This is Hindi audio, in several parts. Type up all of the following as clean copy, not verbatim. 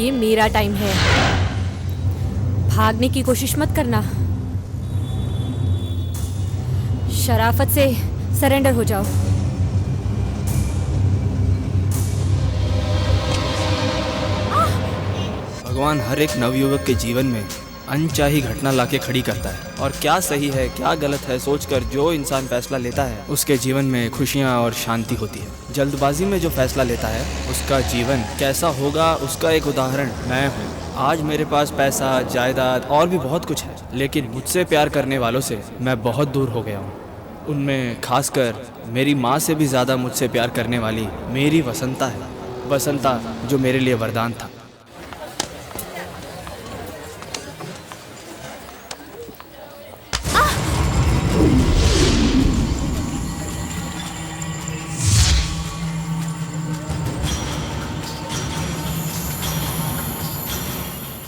ये मेरा टाइम है, भागने की कोशिश मत करना। शराफत से सरेंडर हो जाओ। भगवान हर एक नवयुवक के जीवन में अनचाही घटना लाके खड़ी करता है, और क्या सही है क्या गलत है सोचकर जो इंसान फैसला लेता है उसके जीवन में खुशियाँ और शांति होती है। जल्दबाजी में जो फैसला लेता है उसका जीवन कैसा होगा उसका एक उदाहरण मैं हूँ। आज मेरे पास पैसा, जायदाद और भी बहुत कुछ है, लेकिन मुझसे प्यार करने वालों से मैं बहुत दूर हो गया हूँ। उनमें खासकर मेरी माँ से भी ज़्यादा मुझसे प्यार करने वाली मेरी वसंता है। वसंता जो मेरे लिए वरदान था।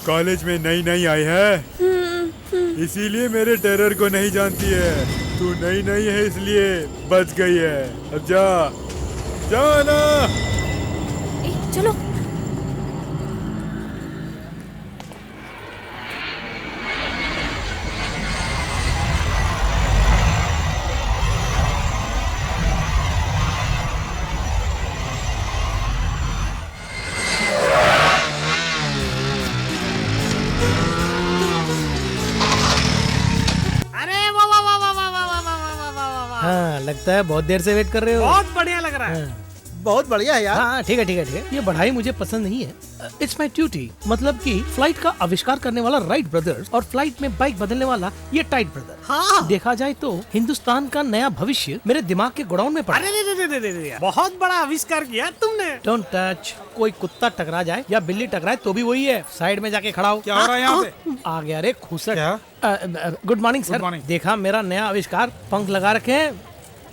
कॉलेज में नई नई आई है, इसीलिए मेरे टेरर को नहीं जानती है। तू नई नई है इसलिए बच गई है। अब जा ना। चलो। हाँ, लगता है बहुत देर से वेट कर रहे हो। बहुत बढ़िया लग रहा है। बहुत बढ़िया है यार। हाँ ठीक है ठीक है ठीक है। ये बढ़ाई मुझे पसंद नहीं है। It's my duty. मतलब कि फ्लाइट का आविष्कार करने वाला राइट ब्रदर्स और फ्लाइट में बाइक बदलने वाला ये टाइट ब्रदर। हाँ। देखा जाए तो हिंदुस्तान का नया भविष्य मेरे दिमाग के गोडाउन में पड़ा। अरे बहुत बड़ा आविष्कार किया तुमने। Don't touch. कोई कुत्ता टकरा जाए या बिल्ली टकराए तो भी वही है। साइड में जाके खड़ा हो। क्या हो रहा है यहाँ पे? आ गया रे खूसट। Good morning sir. देखा मेरा नया आविष्कार, पंख लगा रखे हैं।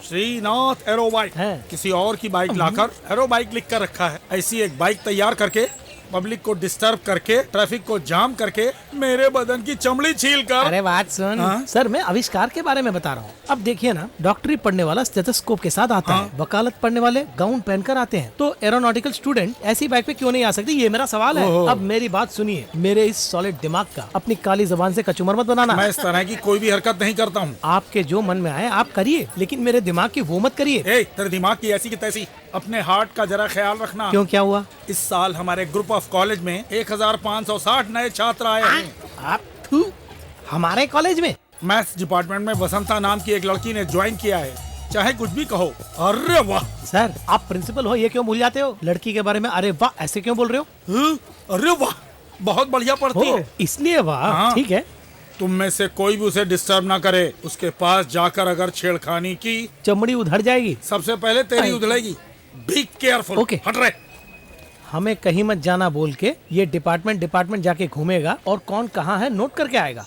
श्रीनाथ एरो बाइक है। किसी और की बाइक लाकर एरो बाइक लिख कर रखा है। ऐसी एक बाइक तैयार करके पब्लिक को डिस्टर्ब करके ट्रैफिक को जाम करके मेरे बदन की चमड़ी छील कर। अरे बात सुन। सर मैं आविष्कार के बारे में बता रहा हूँ। अब देखिए ना, डॉक्टरी पढ़ने वाला स्टेथोस्कोप के साथ आता है, वकालत पढ़ने वाले गाउन पहनकर आते हैं, तो एरोनॉटिकल स्टूडेंट ऐसी बाइक पे क्यों नहीं आ सकती? ये मेरा सवाल है। अब मेरी बात सुनिए, मेरे इस सॉलिड दिमाग का अपनी काली जबान से कचूमर मत बनाना। मैं इस तरह की कोई भी हरकत नहीं करता हूँ। आपके जो मन में आए आप करिए, लेकिन मेरे दिमाग की वो मत करिए। तेरे दिमाग की ऐसी की तैसी। अपने हार्ट का जरा ख्याल रखना। क्यों, क्या हुआ? इस साल हमारे ग्रुप ऑफ कॉलेज में 1560 नए छात्र आए हैं। आप हमारे कॉलेज में? मैथ्स डिपार्टमेंट में वसंता नाम की एक लड़की ने ज्वाइन किया है। चाहे कुछ भी कहो। अरे वाह सर, आप प्रिंसिपल हो, ये क्यों भूल जाते हो? लड़की के बारे में अरे वाह ऐसे क्यों बोल रहे हो? अरे वाह, बहुत बढ़िया पढ़ती है। इसलिए वाह। ठीक है, तुम में से कोई भी उसे डिस्टर्ब ना करे। उसके पास जाकर अगर छेड़खानी की, चमड़ी उधड़ जाएगी। सबसे पहले तेरी उधड़ेगी। Be careful. ओके। हट रहे। हमें कहीं मत जाना बोल के ये डिपार्टमेंट जाके घूमेगा और कौन कहाँ है नोट करके आएगा।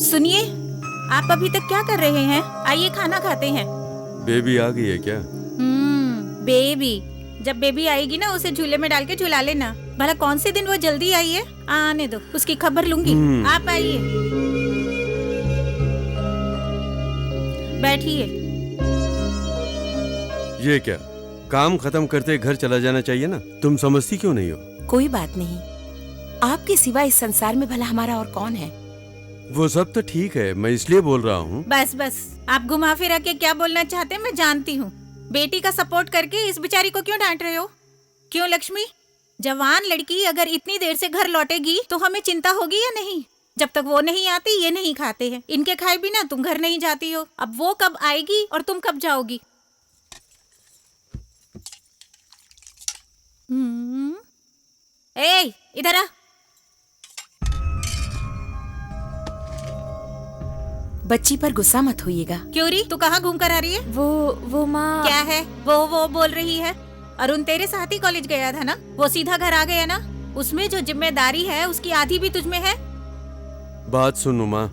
सुनिए, आप अभी तक क्या कर रहे हैं? आइए खाना खाते हैं। बेबी आ गई है क्या? बेबी, जब बेबी आएगी ना उसे झूले में डाल के झुला लेना। भला कौन से दिन वो जल्दी आई है? आने दो, उसकी खबर लूंगी। आप आइए, बैठिए। ये क्या, काम खत्म करते घर चला जाना चाहिए ना? तुम समझती क्यों नहीं हो? कोई बात नहीं, आपके सिवा इस संसार में भला हमारा और कौन है? वो सब तो ठीक है, मैं इसलिए बोल रहा हूँ। बस बस, आप घुमा फिरा के क्या बोलना चाहते हैं मैं जानती हूँ। बेटी का सपोर्ट करके इस बेचारी को क्यों डांट रहे हो? क्यों लक्ष्मी, जवान लड़की अगर इतनी देर से घर लौटेगी तो हमें चिंता होगी या नहीं? जब तक वो नहीं आती ये नहीं खाते हैं। इनके खाए बिना तुम घर नहीं जाती हो। अब वो कब आएगी और तुम कब जाओगी? ए, इधर आ। बच्ची पर गुस्सा मत होइएगा। क्यों री, तू कहाँ घूम कर आ रही है? वो माँ। क्या है वो बोल रही है? अरुण तेरे साथ ही कॉलेज गया था ना? वो सीधा घर आ गया ना? उसमें जो जिम्मेदारी है उसकी आधी भी तुझ में है। बात सुन उमा,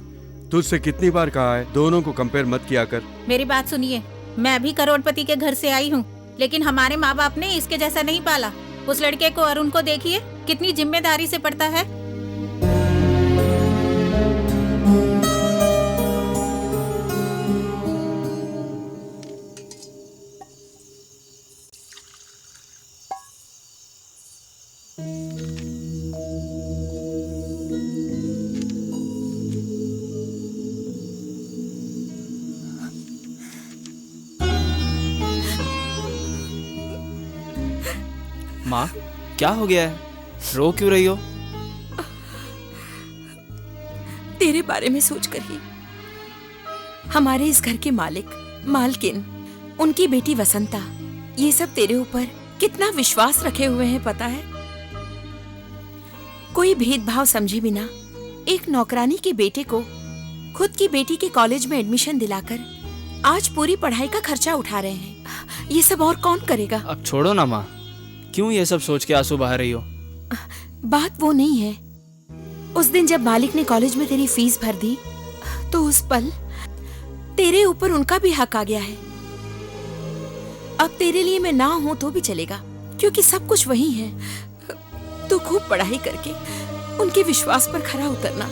तुझसे कितनी बार कहा है दोनों को कंपेयर मत किया कर। मेरी बात सुनिए, मैं भी करोड़पति के घर से आई हूँ, लेकिन हमारे माँ बाप ने इसके जैसा नहीं पाला। उस लड़के को, अरुण को देखिए कितनी जिम्मेदारी से पढ़ता है। माँ, क्या हो गया है? रो क्यों रही हो? तेरे बारे में सोचकर ही। हमारे इस घर के मालिक, मालकिन, उनकी बेटी वसंता, ये सब तेरे ऊपर कितना विश्वास रखे हुए हैं पता है? कोई भेदभाव समझे बिना एक नौकरानी के बेटे को खुद की बेटी के कॉलेज में एडमिशन दिलाकर आज पूरी पढ़ाई का खर्चा उठा रहे हैं। ये सब और कौन करेगा? अब छोड़ो ना माँ, क्यों ये सब सोच के आंसू बहा रही हो? बात वो नहीं है। उस दिन जब मालिक ने कॉलेज में तेरी फीस भर दी तो उस पल तेरे ऊपर उनका भी हक आ गया है। अब तेरे लिए मैं ना हूं तो भी चलेगा, क्योंकि सब कुछ वही है। तो खूब पढ़ाई करके उनके विश्वास पर खरा उतरना,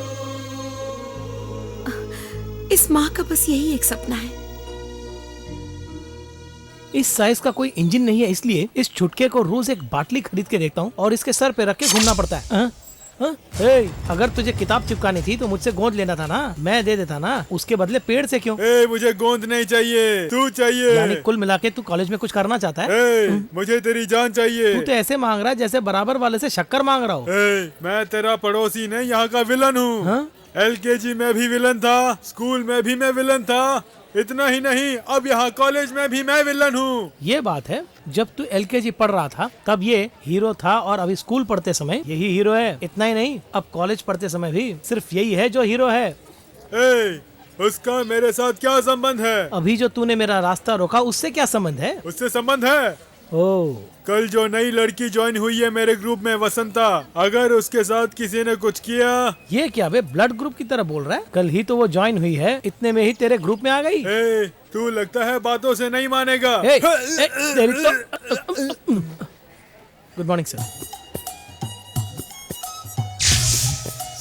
इस माँ का बस यही एक सपना है। इस साइज का कोई इंजन नहीं है, इसलिए इस छुटके को रोज एक बाटली खरीद के देखता हूँ और इसके सर पे रख के घूमना पड़ता है। हाँ? हाँ? अगर तुझे किताब चिपकानी थी तो मुझसे गोंद लेना था ना, मैं दे देता ना। उसके बदले पेड़ से क्यों? मुझे गोंद नहीं चाहिए, तू चाहिए। यानी कुल मिला के तू कॉलेज में कुछ करना चाहता है? मुझे तेरी जान चाहिए। तू तो ऐसे मांग रहा है जैसे बराबर वाले से शक्कर मांग रहा हो। मैं तेरा पड़ोसी नहीं, यहाँ का विलन हूँ। हाँ? LKG में भी विलन था, स्कूल में भी मैं विलन था, इतना ही नहीं अब यहाँ कॉलेज में भी मैं विलन हूँ। ये बात है, जब तू LKG पढ़ रहा था तब ये हीरो था और अभी स्कूल पढ़ते समय यही हीरो है। इतना ही नहीं, अब कॉलेज पढ़ते समय भी सिर्फ यही है जो हीरो है। उसका मेरे साथ क्या संबंध है? अभी जो तूने मेरा रास्ता रोका उससे क्या संबंध है? उससे संबंध है। ओह, कल जो नई लड़की ज्वाइन हुई है मेरे ग्रुप में, वसंता, अगर उसके साथ किसी ने कुछ किया। ये क्या बे, ब्लड ग्रुप की तरह बोल रहा है? कल ही तो वो ज्वाइन हुई है, इतने में ही तेरे ग्रुप में आ गई। तू लगता है बातों से नहीं मानेगा। Good morning sir.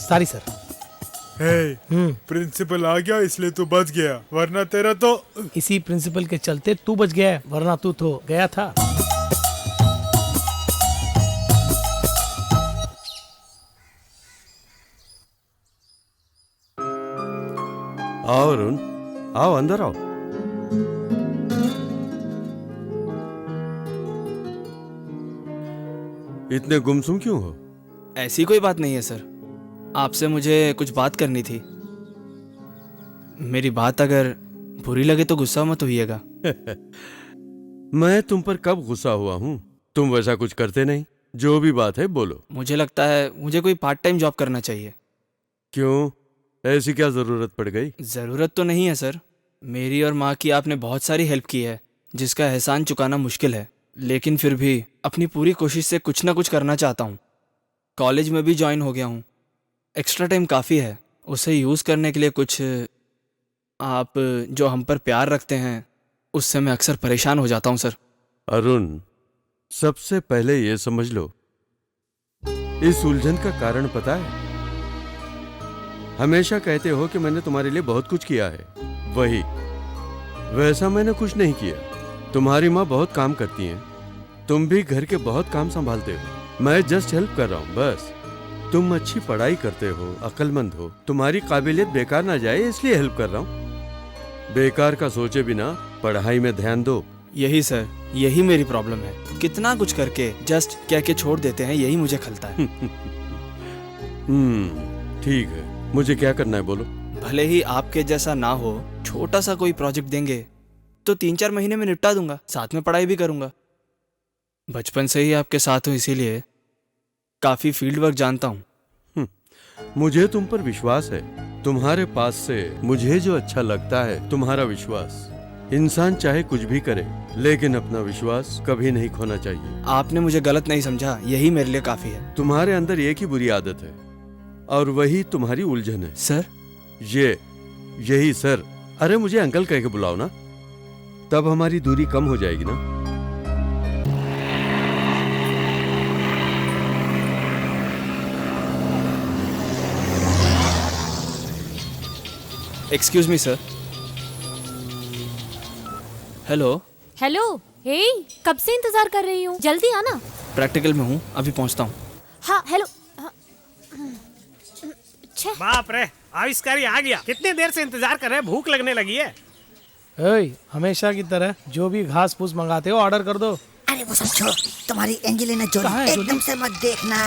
Sorry sir. Principal आ गया इसलिए तू बच गया, वरना तेरा तो। इसी प्रिंसिपल के चलते तू बच गया है, वरना तू तो गया था। आओ अरुण, आओ अंदर आओ। इतने गुमसुम क्यों हो? ऐसी कोई बात नहीं है सर, आपसे मुझे कुछ बात करनी थी। मेरी बात अगर बुरी लगे तो गुस्सा मत होइएगा। मैं तुम पर कब गुस्सा हुआ हूँ? तुम वैसा कुछ करते नहीं। जो भी बात है बोलो। मुझे लगता है मुझे कोई पार्ट टाइम जॉब करना चाहिए। क्यों, ऐसी क्या जरूरत पड़ गई? ज़रूरत तो नहीं है सर, मेरी और माँ की आपने बहुत सारी हेल्प की है जिसका एहसान चुकाना मुश्किल है, लेकिन फिर भी अपनी पूरी कोशिश से कुछ ना कुछ करना चाहता हूँ। कॉलेज में भी ज्वाइन हो गया हूँ, एक्स्ट्रा टाइम काफ़ी है, उसे यूज़ करने के लिए कुछ आप जो हम पर प्यार रखते हैं उससे मैं अक्सर परेशान हो जाता हूँ सर। अरुण, सबसे पहले ये समझ लो, इस उलझन का कारण पता है? हमेशा कहते हो कि मैंने तुम्हारे लिए बहुत कुछ किया है, वही वैसा मैंने कुछ नहीं किया। तुम्हारी माँ बहुत काम करती हैं, तुम भी घर के बहुत काम संभालते हो, मैं जस्ट हेल्प कर रहा हूँ बस। तुम अच्छी पढ़ाई करते हो, अक्लमंद हो, तुम्हारी काबिलियत बेकार ना जाए इसलिए हेल्प कर रहा हूँ। बेकार का सोचे बिना पढ़ाई में ध्यान दो। यही सर, यही मेरी प्रॉब्लम है, कितना कुछ करके जस्ट कह के छोड़ देते हैं, यही मुझे खलता है। ठीक है, मुझे क्या करना है बोलो। भले ही आपके जैसा ना हो, छोटा सा कोई प्रोजेक्ट देंगे तो 3-4 महीने में निपटा दूंगा, साथ में पढ़ाई भी करूंगा। बचपन से ही आपके साथ हूं, इसीलिए काफी फील्ड वर्क जानता हूं। मुझे तुम पर विश्वास है, तुम्हारे पास से मुझे जो अच्छा लगता है तुम्हारा विश्वास। इंसान चाहे कुछ भी करे लेकिन अपना विश्वास कभी नहीं खोना चाहिए। आपने मुझे गलत नहीं समझा, यही मेरे लिए काफी है। तुम्हारे अंदर एक ही बुरी आदत है और वही तुम्हारी उलझन है। सर? यही सर। अरे मुझे अंकल कह के बुलाओ ना, तब हमारी दूरी कम हो जाएगी ना। Excuse me sir. Hello. Hello, hey, कब से इंतजार कर रही हूँ, जल्दी आना। प्रैक्टिकल में हूँ, अभी पहुँचता हूँ। हाँ हेलो। बाप रे, आविष्कारी आ गया। कितने देर से इंतजार कर रहे हैं, भूख लगने लगी है। हमेशा की तरह जो भी घास फूस मंगाते हो ऑर्डर कर दो। अरे वो सब छोड़, तुम्हारी एंजेलिना कहाँ है जोली जोली? एकदम से मत देखना।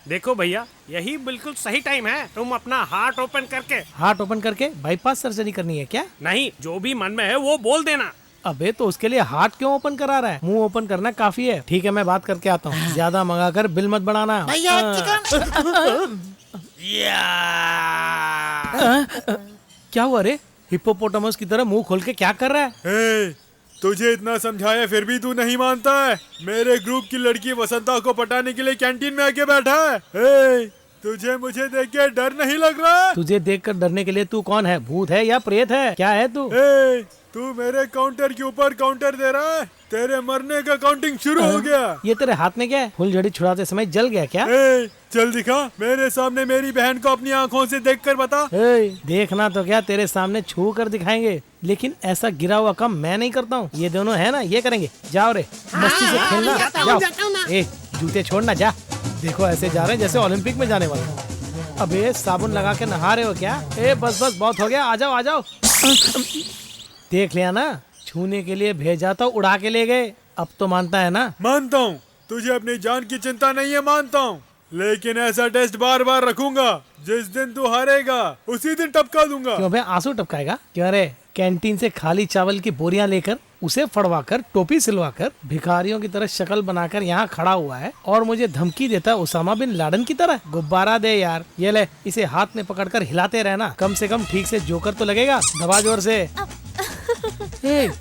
देखो भैया, यही बिल्कुल सही टाइम है। तुम अपना हार्ट ओपन करके, हार्ट ओपन करके बाईपास सर्जरी करनी है क्या? नहीं, जो भी मन में है वो बोल देना। अबे तो उसके लिए हार्ट क्यों ओपन करा रहा है? मुंह ओपन करना काफी है। ठीक है, मैं बात करके आता हूँ। ज्यादा मंगा कर बिल मत बढ़ाना। भैया चिकन। क्या हुआ रे? हिप्पोपोटामस की तरह मुंह खोल के क्या कर रहा है? हे, तुझे इतना समझाया फिर भी तू नहीं मानता है। मेरे ग्रुप की लड़की वसंता को पटाने के लिए कैंटीन में आके बैठा है। हे, तुझे मुझे देख के डर नहीं लग रहा? तुझे देखकर डरने के लिए तू कौन है? भूत है या प्रेत है? क्या है तू? हे, तू मेरे काउंटर के ऊपर काउंटर दे रहा है। तेरे मरने का काउंटिंग शुरू हो गया। ये तेरे हाथ में क्या है? फुलझड़ी छुड़ाते समय जल गया क्या? हे, चल दिखा मेरे सामने मेरी बहन को अपनी आंखों से देखकर बता। देखना तो क्या, तेरे सामने छू कर दिखाएंगे। लेकिन ऐसा गिरा हुआ काम मैं नहीं करता हूँ। ये दोनों है ना, ये करेंगे। जाओ रे, मस्ती से खेलना। जाओ। ए, जूते छोड़ना, जा। देखो ऐसे जा रहे हैं जैसे ओलंपिक में जाने वाले। अबे साबुन लगा के नहा रहे हो क्या? ए बस बस, बहुत हो गया। आ जाओ आ जाओ। देख लिया ना, छूने के लिए भेजा तो उड़ा के ले गए। अब तो मानता है ना? मानता हूँ, तुझे अपनी जान की चिंता नहीं है, मानता हूँ। लेकिन ऐसा टेस्ट बार बार रखूंगा। जिस दिन तू हारेगा उसी दिन टपका दूंगा। क्यों बे, आंसू टपकाएगा? क्यों रे? कैंटीन से खाली चावल की बोरियां लेकर, उसे फड़वाकर, टोपी सिलवाकर, भिखारियों की तरह शक्ल बनाकर यहाँ खड़ा हुआ है और मुझे धमकी देता है उसामा बिन लादेन की तरह। गुब्बारा दे यार, ये ले, इसे हाथ में पकड़कर हिलाते रहना। कम से कम ठीक से जोकर तो लगेगा। दबा जोर से। ए,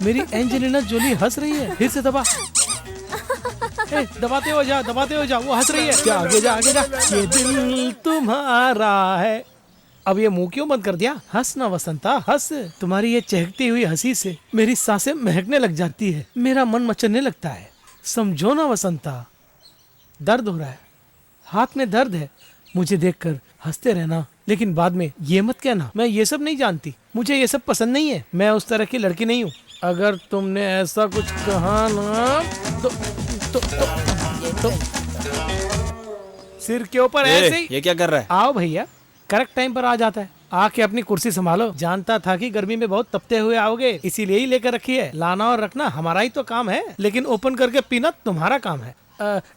मेरी एंजेलिना जोली हंस रही है। फिर से दबा। ए, दबाते हो जा, दबाते हो जा। वो हंस रही है। क्या? आगे जा, आगे जा। ये दिल तुम्हारा है। अब ये मुंह क्यों बंद कर दिया? हंस ना वसंता, हंस। तुम्हारी ये चहकती हुई हंसी से मेरी सांसें महकने लग जाती है, मेरा मन मचलने लगता है। समझो ना वसंता, दर्द हो रहा है, हाथ में दर्द है। मुझे देखकर हंसते रहना, लेकिन बाद में ये मत कहना मैं ये सब नहीं जानती। मुझे ये सब पसंद नहीं है। मैं उस तरह की लड़की नहीं हूँ। अगर तुमने ऐसा कुछ कहा ना तो सिर के ऊपर ऐसे ही। ये क्या कर रहा है? आओ भैया, करेक्ट टाइम पर आ जाता है। आके अपनी कुर्सी संभालो। जानता था कि गर्मी में बहुत तपते हुए आओगे, इसीलिए ही लेकर रखी है। लाना और रखना हमारा ही तो काम है, लेकिन ओपन करके पीना तुम्हारा काम है।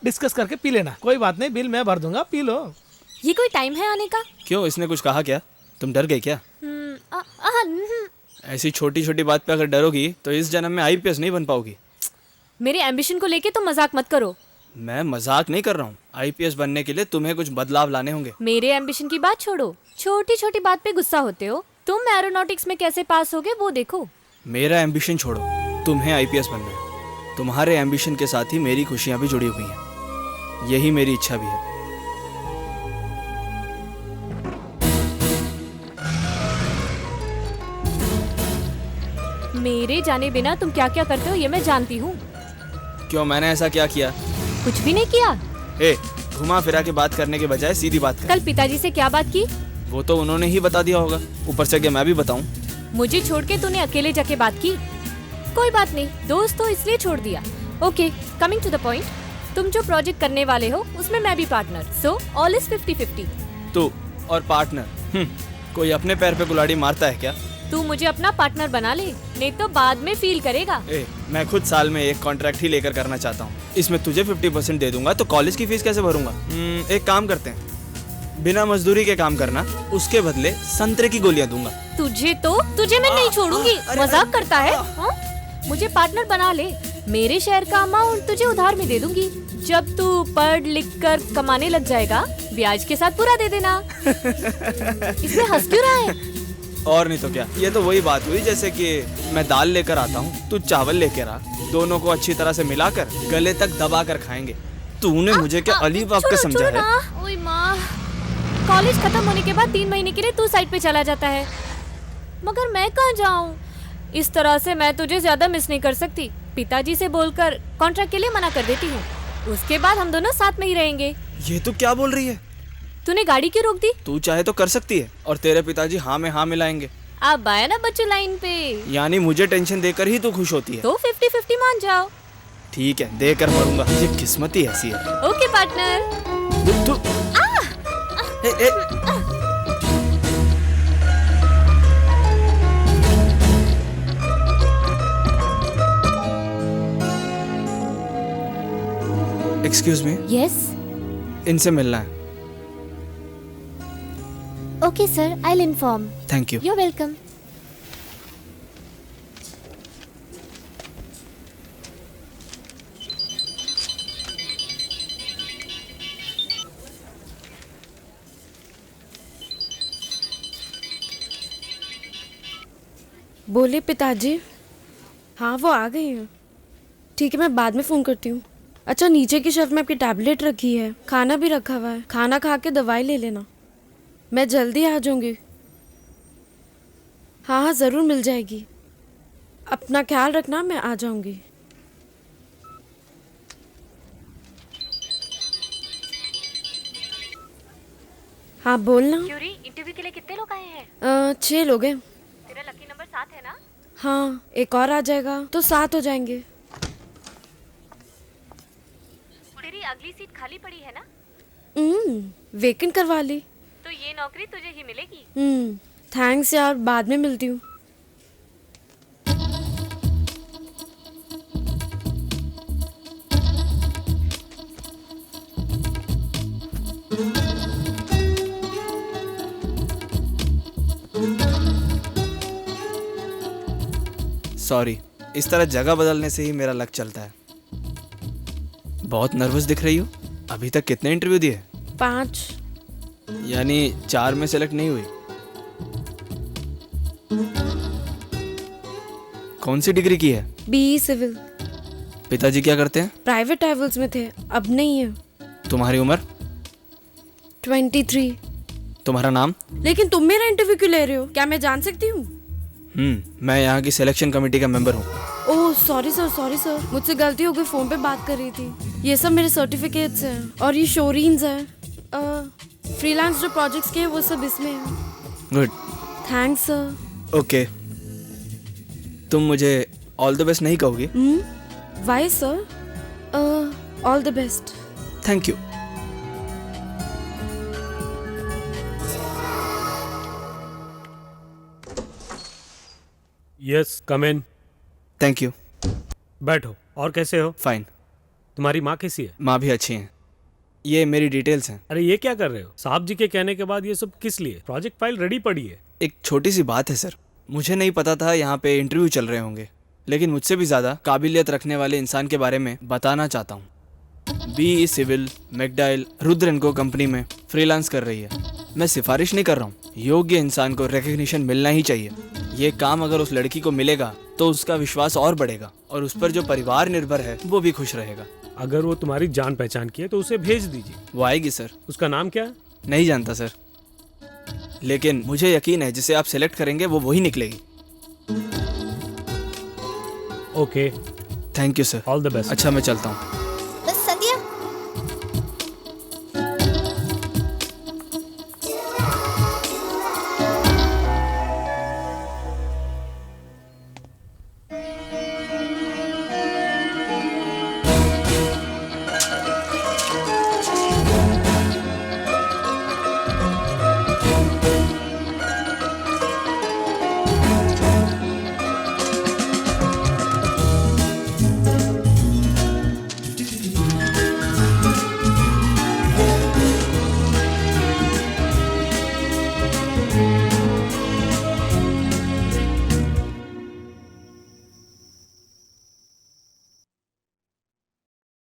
डिस्कस करके पी लेना। कोई बात नहीं, बिल मैं भर दूंगा, पी लो। ये कोई टाइम है आने का? क्यों, इसने कुछ कहा क्या? तुम डर गई क्या? ऐसी छोटी छोटी बात पे अगर डरोगी तो इस जन्म में आईपीएस नहीं बन पाओगी। मेरे एम्बिशन को लेके तुम मजाक मत करो। मैं मजाक नहीं कर रहा हूँ। आईपीएस बनने के लिए तुम्हें कुछ बदलाव लाने होंगे। मेरे एम्बिशन की बात छोड़ो, छोटी छोटी बात पे गुस्सा होते हो। तुम एरोनॉटिक्स में कैसे पास होगे वो देखो। मेरा एम्बिशन छोड़ो, तुम्हें आईपीएस बनना है। तुम्हारे एम्बिशन के साथ ही मेरी खुशियाँ भी जुड़ी हुई हैं। यही मेरी इच्छा भी है। मेरे जाने बिना तुम क्या क्या करते हो ये मैं जानती हूँ। क्यों, मैंने ऐसा क्या किया? कुछ भी नहीं किया। ए, घुमा फिरा के बात करने के बजाय सीधी बात कर। कल पिताजी से क्या बात की? वो तो उन्होंने ही बता दिया होगा, ऊपर से क्या मैं भी बताऊं? मुझे छोड़ के तूने अकेले जाके बात की? कोई बात नहीं, दोस्त हो इसलिए छोड़ दिया। Okay, coming to the point. तुम जो प्रोजेक्ट करने वाले हो उसमें मैं भी पार्टनर, सो ऑल इज 50-50। तू और पार्टनर? कोई अपने पैर पे कुल्हाड़ी मारता है क्या? तू मुझे अपना पार्टनर बना ले, नहीं तो बाद में फील करेगा। मैं खुद साल में एक कॉन्ट्रैक्ट ही लेकर करना चाहता हूँ। इसमें तुझे 50% दे दूंगा तो कॉलेज की फीस कैसे भरूंगा? एक काम करते हैं, बिना मजदूरी के काम करना, उसके बदले संतरे की गोलियां दूंगा। तुझे मैं नहीं छोड़ूंगी। मजाक करता है हा? मुझे पार्टनर बना ले, मेरे शेयर का अमाउंट तुझे उधार में दे दूंगी। जब तू पढ़ लिख कर कमाने लग जाएगा, ब्याज के साथ पूरा दे देना। इसमें हंस क्यों रहा है? और नहीं तो क्या, ये तो वही बात हुई जैसे कि मैं दाल लेकर आता हूँ, तू चावल लेकर आ, दोनों को अच्छी तरह से मिलाकर गले तक दबा कर खाएंगे। तूने मुझे क्या अली बाप का समझा है? ओए माँ, कॉलेज खत्म होने के बाद 3 महीने के लिए तू साइड पे चला जाता है, मगर मैं कहाँ जाऊँ? इस तरह से मैं तुझे ज्यादा मिस नहीं कर सकती। पिताजी से बोलकर कॉन्ट्रैक्ट के लिए मना कर देती हूँ, उसके बाद हम दोनों साथ में ही रहेंगे। ये तो क्या बोल रही है? तूने गाड़ी क्यों रोक दी? तू चाहे तो कर सकती है और तेरे पिताजी हाँ में हाँ मिलाएंगे। अब आया ना बच्चों लाइन पे। यानी मुझे टेंशन देकर ही तू खुश होती है? तो 50-50 मान जाओ। ठीक है, देकर मरूंगा। ये किस्मत ही ऐसी है। Okay partner. तू एक्सक्यूज मी, यस इनसे मिलना है। Okay sir, I will inform. Thank you. You are welcome. बोले पिताजी। हाँ वो आ गई हैं। ठीक है मैं बाद में फ़ोन करती हूँ। अच्छा नीचे की शेल्फ में आपकी टैबलेट रखी है, खाना भी रखा हुआ है, खाना खा के दवाई ले लेना। मैं जल्दी आ जाऊँगी। हाँ हाँ ज़रूर मिल जाएगी। अपना ख्याल रखना, मैं आ जाऊँगी। हाँ बोलना। क्यूरी, इंटरव्यू के लिए कितने लोग आए हैं? 6 लोग हैं। तेरा लकी नंबर 7 है ना? हाँ एक और आ जाएगा तो 7 हो जाएंगे। तेरी अगली सीट खाली पड़ी है ना? वेकेंट करवा ली। तो ये नौकरी तुझे ही मिलेगी। थैंक्स यार, बाद में मिलती हूँ। सॉरी, इस तरह जगह बदलने से ही मेरा लक चलता है। बहुत नर्वस दिख रही हो। अभी तक कितने इंटरव्यू दिए? 5। यानी 4 में सेलेक्ट नहीं हुई। कौन सी डिग्री की है? BE civil. पिताजी क्या करते हैं? प्राइवेट ट्रैवल्स में थे, अब नहीं है। तुम्हारी उम्र? 23। तुम्हारा नाम? लेकिन तुम मेरा इंटरव्यू क्यों ले रहे हो? क्या मैं जान सकती हूँ? मैं यहाँ की सिलेक्शन कमेटी का मेंबर हूँ। ओह सॉरी सर, मुझसे गलती हो गई, फोन पे बात कर रही थी। ये सब मेरे सर्टिफिकेट्स हैं और ये शोरीन्स हैं। फ्रीलांस जो प्रोजेक्ट्स के हैं वो सब इसमें हैं। Good, thanks sir. ओके, तुम मुझे ऑल द बेस्ट नहीं कहोगी? Why sir? All the best. Thank you. Yes come in. Thank you. बैठो। और कैसे हो? फाइन। तुम्हारी माँ कैसी है? माँ भी अच्छी हैं। ये मेरी डिटेल्स हैं। अरे ये क्या कर रहे हो? साहब जी के कहने के बाद ये सब किस लिए? प्रोजेक्ट फाइल रेडी पड़ी है। एक छोटी सी बात है सर, मुझे नहीं पता था यहाँ पे इंटरव्यू चल रहे होंगे, लेकिन मुझसे भी ज़्यादा काबिलियत रखने वाले इंसान के बारे में बताना चाहता हूँ। BE सिविल मैकडाइल रुद्र एंड को कंपनी में फ्रीलांस कर रही है। मैं सिफारिश नहीं कर रहा हूँ, योग्य इंसान को रिकग्निशन मिलना ही चाहिए। ये काम अगर उस लड़की को मिलेगा तो उसका विश्वास और बढ़ेगा और उस पर जो परिवार निर्भर है वो भी खुश रहेगा। अगर वो तुम्हारी जान पहचान की है तो उसे भेज दीजिए। वो आएगी सर। उसका नाम क्या है? नहीं जानता सर, लेकिन मुझे यकीन है जिसे आप सेलेक्ट करेंगे वो वही निकलेगी। Okay thank you sir. All the best. अच्छा मैं चलता हूँ। संध्या,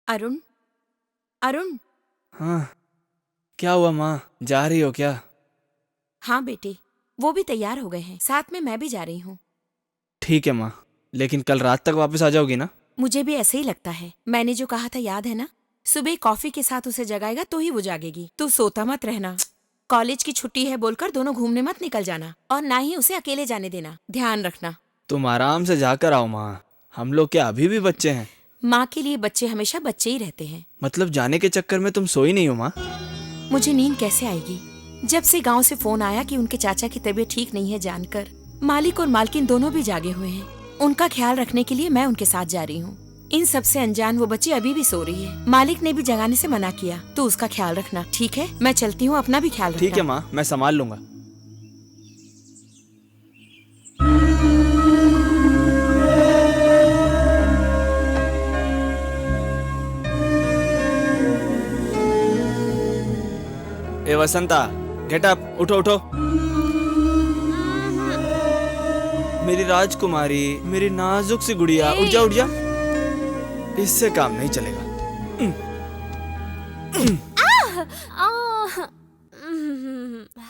अरुण, अरुण। हाँ क्या हुआ माँ, जा रही हो क्या? हाँ बेटे, वो भी तैयार हो गए हैं, साथ में मैं भी जा रही हूँ। ठीक है माँ, लेकिन कल रात तक वापस आ जाओगी ना? मुझे भी ऐसे ही लगता है। मैंने जो कहा था याद है ना? सुबह कॉफी के साथ उसे जगाएगा तो ही वो जागेगी। तू सोता मत रहना। कॉलेज की छुट्टी है बोलकर दोनों घूमने मत निकल जाना और ना ही उसे अकेले जाने देना, ध्यान रखना। तुम आराम से जाकर आओ माँ, हम लोग क्या अभी भी बच्चे हैं? माँ के लिए बच्चे हमेशा बच्चे ही रहते हैं। मतलब जाने के चक्कर में तुम सोई नहीं हो माँ? मुझे नींद कैसे आएगी जब से गांव से फोन आया कि उनके चाचा की तबीयत ठीक नहीं है जानकर। मालिक और मालकिन दोनों भी जागे हुए हैं। उनका ख्याल रखने के लिए मैं उनके साथ जा रही हूँ। इन सब से अनजान वो बच्ची अभी भी सो रही है। मालिक ने भी जगाने से मना किया, तो उसका ख्याल रखना, ठीक है? मैं चलती हूँ, अपना भी ख्याल रखना। ठीक है माँ, मैं संभाल लूंगा। वसंता, गेट अप, उठो उठो। मेरी राजकुमारी, मेरी नाजुक सी गुड़िया, उठ जा उठ जा। इससे काम नहीं चलेगा।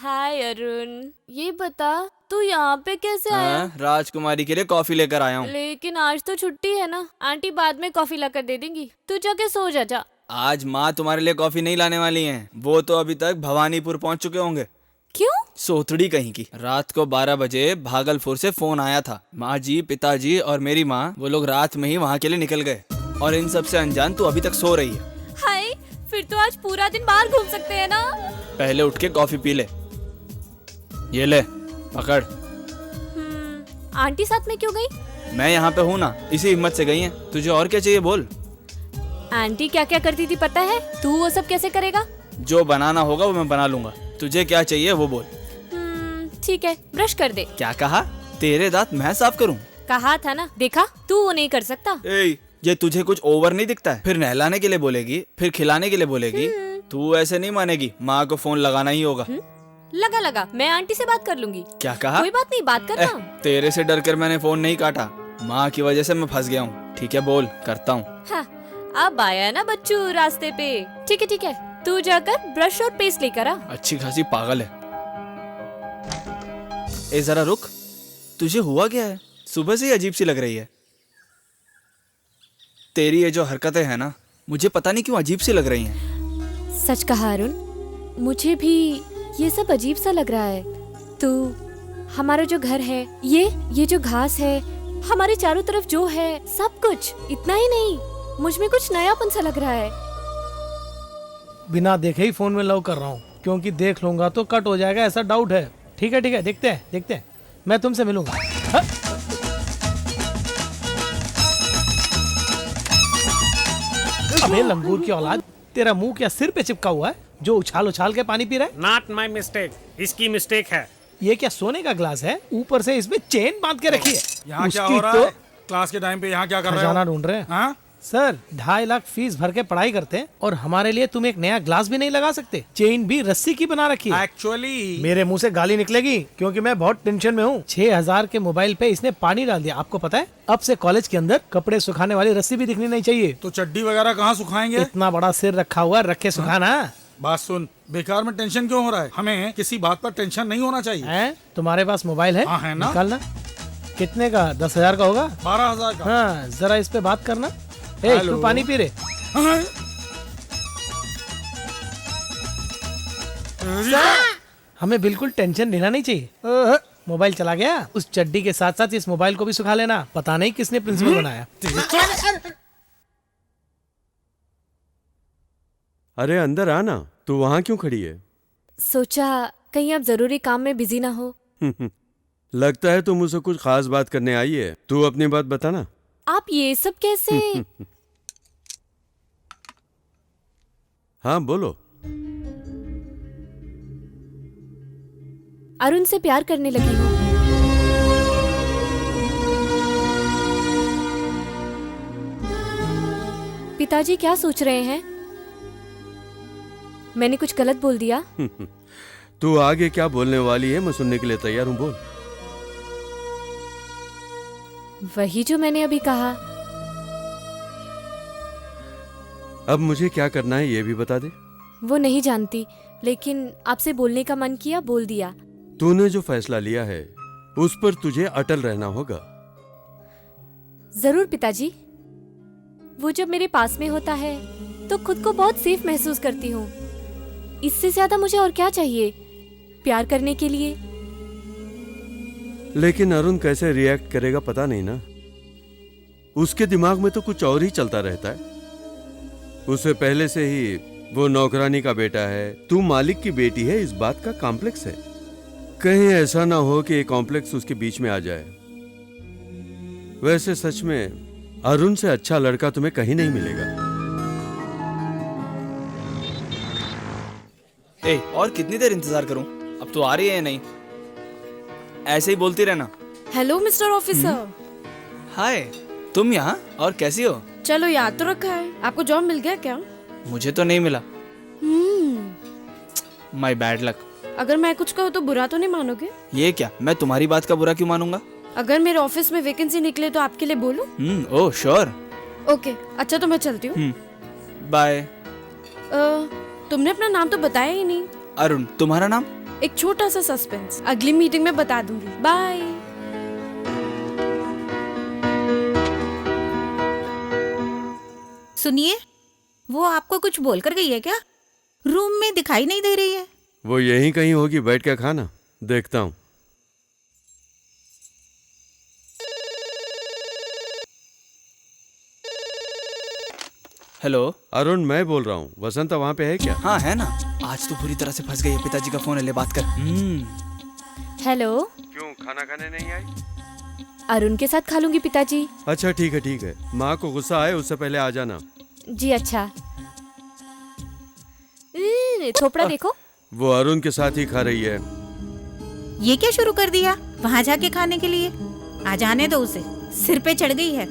हाय अरुण, ये बता तू यहाँ पे कैसे आया? राजकुमारी के लिए कॉफी लेकर आया हूँ। लेकिन आज तो छुट्टी है ना, आंटी बाद में कॉफी लाकर दे देंगी, तू जाके सो जा। आज माँ तुम्हारे लिए कॉफी नहीं लाने वाली हैं। वो तो अभी तक भवानीपुर पहुँच चुके होंगे। क्यों? सोतड़ी कहीं की। रात को 12 बजे भागलपुर से फोन आया था। माँ जी, पिताजी और मेरी माँ, वो लोग रात में ही वहाँ के लिए निकल गए। और इन सब से अनजान तू अभी तक सो रही है। हाय, फिर तो आज पूरा दिन बाहर घूम सकते हैं ना। पहले उठ के कॉफी पी ले। ये ले पकड़। आंटी साथ में क्यों गई? मैं यहाँ पे हूँ ना, इसी हिम्मत से गई हैं। तुझे और क्या चाहिए बोल। आंटी क्या क्या करती थी पता है? तू वो सब कैसे करेगा? जो बनाना होगा वो मैं बना लूंगा। तुझे क्या चाहिए वो बोल। ठीक है, ब्रश कर दे। क्या कहा? तेरे दांत मैं साफ करूं? कहा था ना, देखा तू वो नहीं कर सकता। ये तुझे कुछ ओवर नहीं दिखता है? फिर नहलाने के लिए बोलेगी, फिर खिलाने के लिए बोलेगी। तू ऐसे नहीं मानेगी, माँ को फोन लगाना ही होगा। लगा, मैं आंटी से बात कर लूंगी। क्या कहा? कोई बात नहीं, बात करना। तेरे से डर कर मैंने फोन नहीं काटा। माँ की वजह से मैं फंस गया हूँ। ठीक है बोल, करता हूँ। हाँ, अब आया ना बच्चू रास्ते पे। ठीक है, तू जाकर ब्रश और पेस्ट लेकर आ। अच्छी खासी पागल है। ए जरा रुक, तुझे हुआ क्या है? सुबह से ही अजीब सी लग रही है। तेरी ये जो हरकतें हैं ना, मुझे पता नहीं क्यों अजीब सी लग रही हैं। सच कहा अरुण, मुझे भी ये सब अजीब सा लग रहा है। तू, हमारा जो घर है, ये जो घास है, हमारे चारों तरफ जो है, सब कुछ। इतना ही नहीं, मुझ में कुछ नयापन सा लग रहा है। बिना देखे ही फोन में लव कर रहा हूँ, क्योंकि देख लूंगा तो कट हो जाएगा, ऐसा डाउट है। ठीक है, देखते हैं। मैं तुमसे मिलूंगा। अबे लंगूर की औलाद, तेरा मुंह क्या सिर पे चिपका हुआ है जो उछाल के पानी पी रहा है? नॉट माई मिस्टेक, इसकी मिस्टेक है। ये क्या सोने का ग्लास है? ऊपर से इसमें चेन बांध के रखी है। यहाँ क्या हो रहा है? क्लास के टाइम पे यहाँ क्या कर रहे हो? खजाना ढूंढ रहे हैं। सर 2.5 लाख फीस भर के पढ़ाई करते हैं और हमारे लिए तुम एक नया ग्लास भी नहीं लगा सकते? चेन भी रस्सी की बना रखी है। एक्चुअली मेरे मुंह से गाली निकलेगी क्योंकि मैं बहुत टेंशन में हूँ। 6000 के मोबाइल पे इसने पानी डाल दिया। आपको पता है, अब से कॉलेज के अंदर कपड़े सुखाने वाली रस्सी भी दिखनी नहीं चाहिए। तो चड्डी वगैरह कहाँ सुखाएंगे? इतना बड़ा सिर रखा हुआ, रखे सुखाना। बात सुन, बेकार में टेंशन क्यों हो रहा है? हमें किसी बात पर टेंशन नहीं होना चाहिए। तुम्हारे पास मोबाइल है? हाँ है ना। निकालना। कितने का? 10,000 का होगा? 12,000 का। हाँ, जरा इस पे बात करना। तू पानी पी रहे? हमें बिल्कुल टेंशन लेना नहीं चाहिए। मोबाइल चला गया। उस चड्डी के साथ साथ इस मोबाइल को भी सुखा लेना। पता नहीं किसने प्रिंसिपल बनाया। अरे अंदर आना, तू वहाँ क्यों खड़ी है? सोचा कहीं आप जरूरी काम में बिजी ना हो। लगता है तुम मुझसे कुछ खास बात करने आई है। तू अपनी बात बताना। आप ये सब कैसे? हाँ बोलो। अरुण से प्यार करने लगी हूँ। पिताजी क्या सोच रहे हैं? मैंने कुछ गलत बोल दिया? तू आगे क्या बोलने वाली है, मैं सुनने के लिए तैयार हूँ। बोल। वही जो मैंने अभी कहा। अब मुझे क्या करना है ये भी बता दे। वो नहीं जानती, लेकिन आपसे बोलने का मन किया, बोल दिया। तूने जो फैसला लिया है उस पर तुझे अटल रहना होगा। जरूर पिताजी। वो जब मेरे पास में होता है तो खुद को बहुत सेफ महसूस करती हूँ। इससे ज्यादा मुझे और क्या चाहिए प्यार करने के लिए? लेकिन अरुण कैसे रिएक्ट करेगा पता नहीं ना। उसके दिमाग में तो कुछ और ही चलता रहता है। उसे पहले से ही वो नौकरानी का बेटा है, तू मालिक की बेटी है, इस बात का कॉम्प्लेक्स है। कहीं ऐसा ना हो कि ये कॉम्प्लेक्स उसके बीच में आ जाए। वैसे सच में अरुण से अच्छा लड़का तुम्हें कहीं नहीं मिलेगा। और कितनी देर इंतजार करूं? अब तो आ रही है या नहीं? ऐसे ही बोलती रहना। Hello mister officer. हाय, तुम यहाँ? और कैसी हो? चलो याद तो रखा है। आपको जॉब मिल गया क्या? मुझे तो नहीं मिला। My bad luck. अगर मैं कुछ कहूँ तो बुरा तो नहीं मानोगे? ये क्या, मैं तुम्हारी बात का बुरा क्यों मानूंगा? अगर मेरे ऑफिस में वैकेंसी निकले तो आपके लिए बोलूं? Oh sure. ओके, अच्छा तो मैं चलती हूँ। बाय। तुमने अपना नाम तो बताया ही नहीं। अरुण, तुम्हारा नाम? एक छोटा सा सस्पेंस, अगली मीटिंग में बता दूंगी। बाय। सुनिए, वो आपको कुछ बोलकर गई है क्या? रूम में दिखाई नहीं दे रही है। वो यहीं कहीं होगी, बैठ के खाना, देखता हूँ। हेलो अरुण, मैं बोल रहा हूँ। वसंत वहाँ पे है क्या? हाँ है ना। आज तो पूरी तरह से फंस गई है। पिताजी का फोन है, ले बात कर। हेलो। क्यों खाना खाने नहीं आई? अरुण के साथ खा लूंगी पिताजी। अच्छा ठीक है ठीक है। माँ को गुस्सा आए उससे पहले आ जाना। जी अच्छा। थोपड़ा देखो। वो अरुण के साथ ही खा रही है। ये क्या शुरू कर दिया वहाँ जाके खाने के लिए? आ जाने दो उसे, सिर पे चढ़ गई है।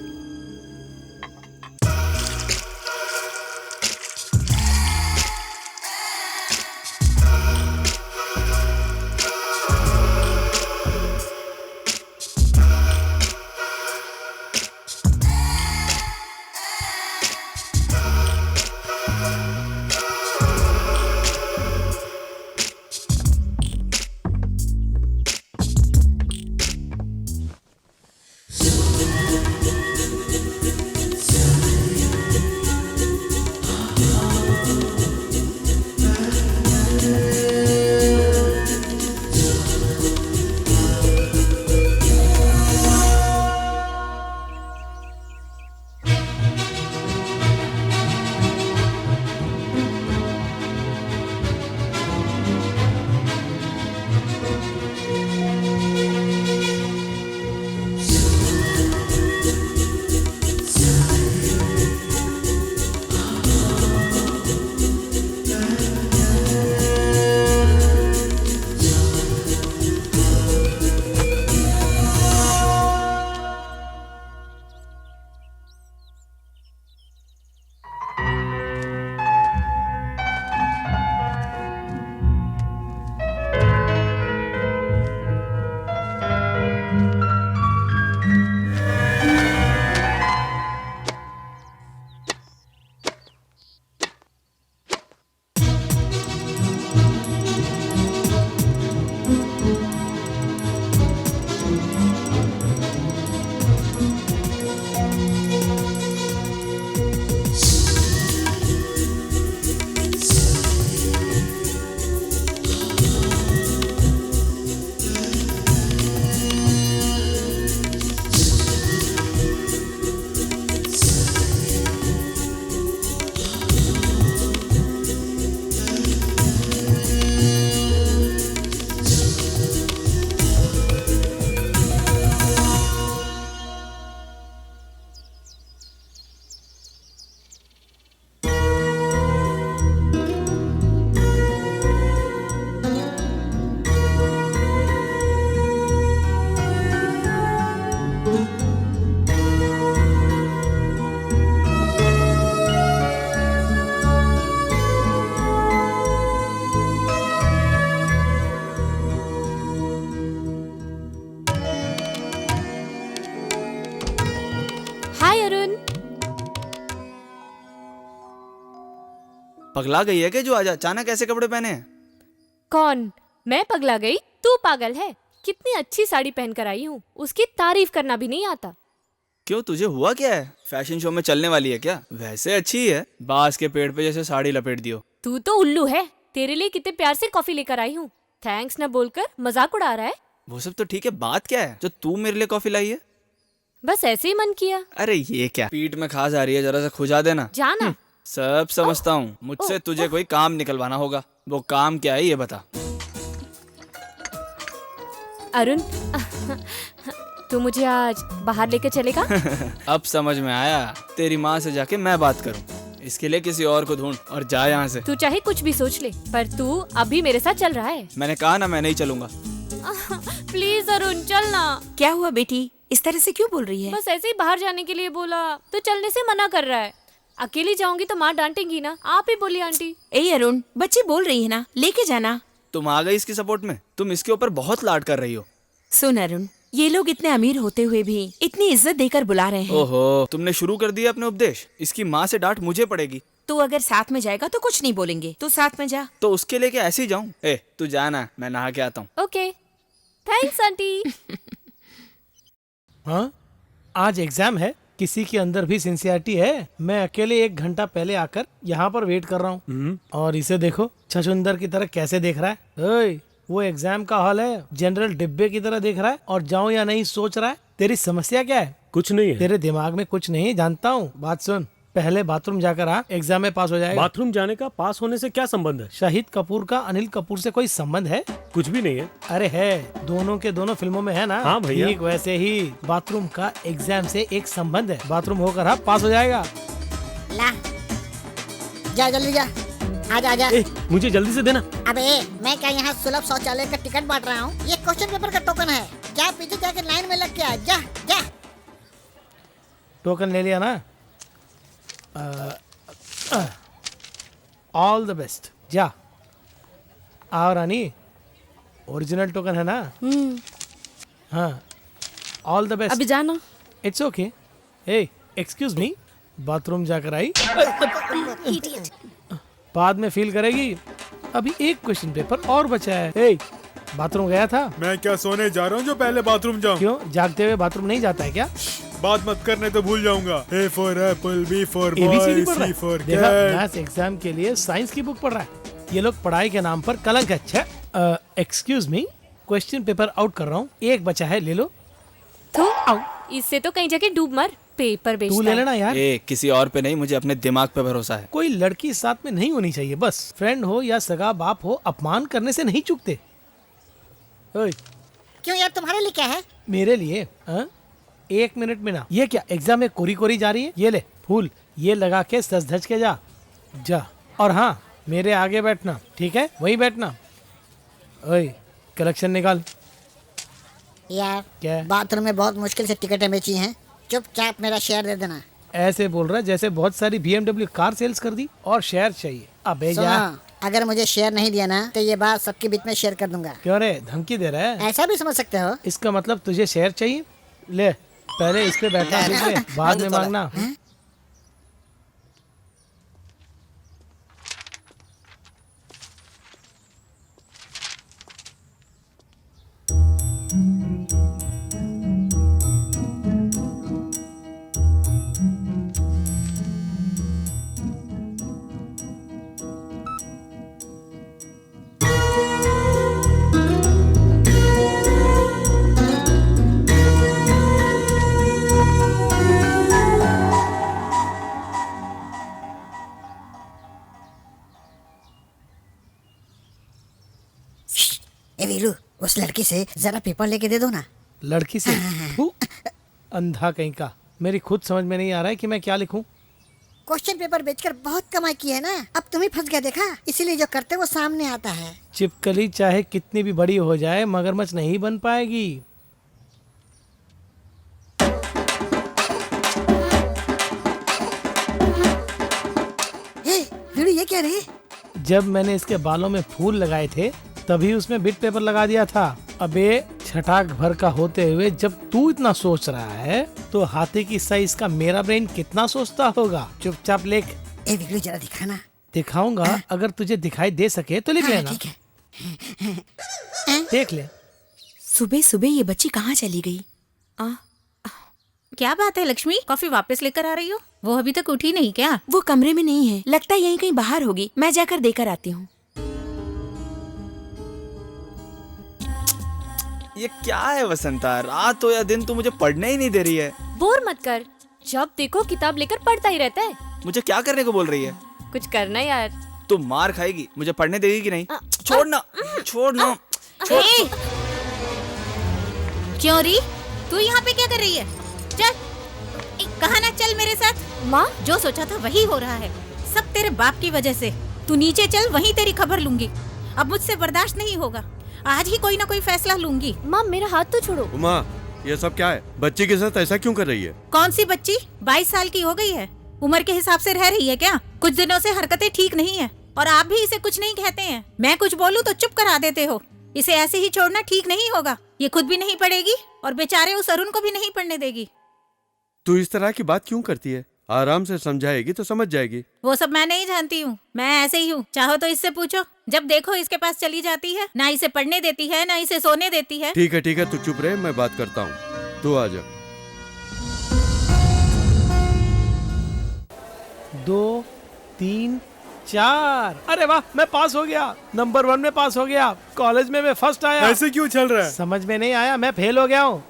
पगला गई है कि जो आज अचानक ऐसे कपड़े पहने हैं? कौन? मैं पगला गई? तू पागल है। कितनी अच्छी साड़ी पहन कर आई हूँ, उसकी तारीफ करना भी नहीं आता। क्यों, तुझे हुआ क्या है? फैशन शो में चलने वाली है क्या? वैसे अच्छी है, बांस के पेड़ पे जैसे साड़ी लपेट दियो। तू तो उल्लू है। तेरे लिए कितने प्यार से कॉफी लेकर आई हूँ, थैंक्स न बोलकर मजाक उड़ा रहा है। वो सब तो ठीक है, बात क्या है जो तू मेरे लिए कॉफी लाई है? बस ऐसे ही मन किया। अरे ये क्या, पीठ में खास आ रही है, जरा सा खुजा देना। जाना। सब समझता हूँ, मुझसे तुझे कोई काम निकलवाना होगा। वो काम क्या है ये बता। अरुण, तू मुझे आज बाहर लेकर चलेगा? अब समझ में आया, तेरी माँ से जाके मैं बात करूँ, इसके लिए किसी और को ढूंढ और जा यहाँ से। तू चाहे कुछ भी सोच ले, पर तू अभी मेरे साथ चल रहा है। मैंने कहा ना, मैं नहीं चलूंगा। प्लीज अरुण, चलना। क्या हुआ बेटी, इस तरह से क्यों बोल रही है? बस ऐसे ही बाहर जाने के लिए बोला, तो चलने से मना कर रहा है। अकेली जाऊंगी तो माँ डांटेंगी ना, आप ही बोलिए आंटी। ए अरुण, बच्ची बोल रही है ना, लेके जाना। तुम आ गई इसकी सपोर्ट में। तुम इसके ऊपर बहुत लाड कर रही हो। सुन अरुण, ये लोग इतने अमीर होते हुए भी इतनी इज्जत देकर बुला रहे हैं। ओहो, तुमने शुरू कर दिया अपने उपदेश। इसकी माँ से डांट मुझे पड़ेगी। तू अगर साथ में जाएगा तो कुछ नहीं बोलेंगे, तू साथ में जा। तो उसके लिए क्या ऐसे ही जाऊं? ए, तू जाना, मैं नहा के आता हूँ। Okay, thanks aunty. हाँ, आज एग्जाम है, किसी के अंदर भी सिंसियरिटी है? मैं अकेले 1 घंटा पहले आकर यहाँ पर वेट कर रहा हूँ, और इसे देखो छछुंदर की तरह कैसे देख रहा है। ओए, वो एग्जाम का हॉल है, जनरल डिब्बे की तरह देख रहा है, और जाऊं या नहीं सोच रहा है। तेरी समस्या क्या है? कुछ नहीं है। तेरे दिमाग में कुछ नहीं, जानता हूँ। बात सुन, पहले बाथरूम जाकर आ, एग्जाम में पास हो जाएगा। बाथरूम जाने का पास होने से क्या संबंध है? शाहिद कपूर का अनिल कपूर से कोई संबंध है? कुछ भी नहीं है। अरे है, दोनों के दोनों फिल्मों में है ना। हाँ भैया। ठीक वैसे ही बाथरूम का एग्जाम से एक संबंध है। बाथरूम होकर आप पास हो जाएगा। ला, जा जल्दी जा, आजा आजा। मुझे जल्दी से देना। अबे मैं क्या यहाँ सुलभ शौचालय का टिकट बांट रहा हूँ? ये क्वेश्चन पेपर का टोकन है। जा पीछे जाकर लाइन में लग के आ, जा जा। टोकन ले लिया ना? ऑल द बेस्ट, जा। आओ रानी, ओरिजिनल टोकन है ना? हाँ, ऑल द बेस्ट। अभी जाना। It's okay. A, excuse me, bathroom जाकर आई? बाद में फील करेगी। अभी एक क्वेश्चन पेपर और बचा है। ए, बाथरूम गया था? मैं क्या सोने जा रहा हूँ जो पहले बाथरूम जाऊँ? क्यों, जागते हुए बाथरूम नहीं जाता है क्या? बात मत करने तो भूल जाऊंगा। A for apple, B for ABCD boy, पढ़ रहा C for है। देखा, cat। मैथ्स एग्जाम के लिए साइंस की बुक पढ़ रहा है। ये लोग पढ़ाई के नाम पर कलंक है। अच्छा, excuse me, question paper out कर रहा हूँ, एक बचा है, ले लो। इससे तो कहीं जाके डूब मर, पेपर बेचता तू ले लेना यार। ए, किसी और पे नहीं, मुझे अपने दिमाग पे भरोसा है। कोई लड़की साथ में नहीं होनी चाहिए, बस फ्रेंड हो या सगा बाप हो, अपमान करने से नहीं चूकते। ओए, क्यों यार, तुम्हारे लिए क्या है? मेरे लिए? 1 मिनट में ना। ये क्या एग्जाम में कोरी कोरी जा रही है? ये ले फूल, ये लगा के सज धज के जा जा। और हाँ, मेरे आगे बैठना, ठीक है? वही बैठना। ओए, कलेक्शन निकाल। यार क्या? बाथरूम में बहुत मुश्किल से टिकटें बेची हैं, चुपचाप मेरा शेयर दे देना। ऐसे बोल रहा है जैसे बहुत सारी BMW कार सेल्स कर दी और शेयर चाहिए। अबे जा। अगर मुझे शेयर नहीं दिया ना तो ये बात सबके बीच में शेयर कर दूंगा। क्यों रे, धमकी दे रहा है? ऐसा भी समझ सकते हो। इसका मतलब तुझे शेयर चाहिए? ले, पहले इस पे बैठना सीख ले, बाद में मांगना। ए वीरू, उस लड़की से जरा पेपर लेके दे दो ना। लड़की से? अंधा कहीं का। मेरी खुद समझ में नहीं आ रहा है कि मैं क्या लिखूं। क्वेश्चन पेपर बेचकर बहुत कमाई की है ना, अब तुम ही फंस गया। देखा, इसीलिए जो करते वो सामने आता है। चिपकली चाहे कितनी भी बड़ी हो जाए, मगरमच्छ नहीं बन पाएगी। वीरू, ये क्या रे? जब मैंने इसके बालों में फूल लगाए थे तभी उसमें बिट पेपर लगा दिया था। अबे छटाक भर का होते हुए जब तू इतना सोच रहा है तो हाथी की साइज का मेरा ब्रेन कितना सोचता होगा। चुपचाप लिख। ए वीरू, जरा दिखाना। दिखाऊंगा, अगर तुझे दिखाई दे सके तो लिख लेना। ठीक है। देख ले। सुबह सुबह ये बच्ची कहाँ चली गई? क्या बात है लक्ष्मी, कॉफी वापस लेकर आ रही हो? वो अभी तक उठी नहीं क्या? वो कमरे में नहीं है, लगता है यहीं कहीं बाहर होगी। मैं जाकर देकर आती हूँ। ये क्या है वसंता, रात हो या दिन तू मुझे पढ़ने ही नहीं दे रही है। बोर मत कर, जब देखो किताब लेकर पढ़ता ही रहता है। मुझे क्या करने को बोल रही है? कुछ करना यार। तू मार खाएगी, मुझे पढ़ने देगी कि नहीं? छोड़ना, छोड़ना। क्यों री, तू यहाँ पे क्या कर रही है? चल, कहा ना चल मेरे साथ। माँ, जो सोचा था वही हो रहा है, सब तेरे बाप की वजह से। तू नीचे चल, वहीं तेरी खबर लूंगी। अब मुझसे बर्दाश्त नहीं होगा, आज ही कोई ना कोई फैसला लूंगी। माँ, मेरा हाथ तो छोड़ो। उमा, ये सब क्या है? बच्ची के साथ ऐसा क्यों कर रही है? कौन सी बच्ची? 22 साल की हो गई है। उम्र के हिसाब से रह रही है क्या? कुछ दिनों से हरकतें ठीक नहीं है और आप भी इसे कुछ नहीं कहते हैं। मैं कुछ बोलूं तो चुप करा देते हो। इसे ऐसे ही छोड़ना ठीक नहीं होगा। ये खुद भी नहीं पढ़ेगी और बेचारे उस अरुण को भी नहीं पढ़ने देगी। तू इस तरह की बात क्यों करती है? आराम से समझाएगी तो समझ जाएगी। वो सब मैं नहीं जानती हूँ, मैं ऐसे ही हूँ। चाहो तो इससे पूछो। जब देखो इसके पास चली जाती है, ना इसे पढ़ने देती है ना इसे सोने देती है। ठीक है, तू चुप रहे, मैं बात करता हूँ। तू आ जा। 2 3 4। अरे वाह, मैं पास हो गया। नंबर 1 में पास हो गया। कॉलेज में मैं फर्स्ट आया। ऐसे क्यों चल रहा है? समझ में नहीं आया, मैं फेल हो गया हूँ।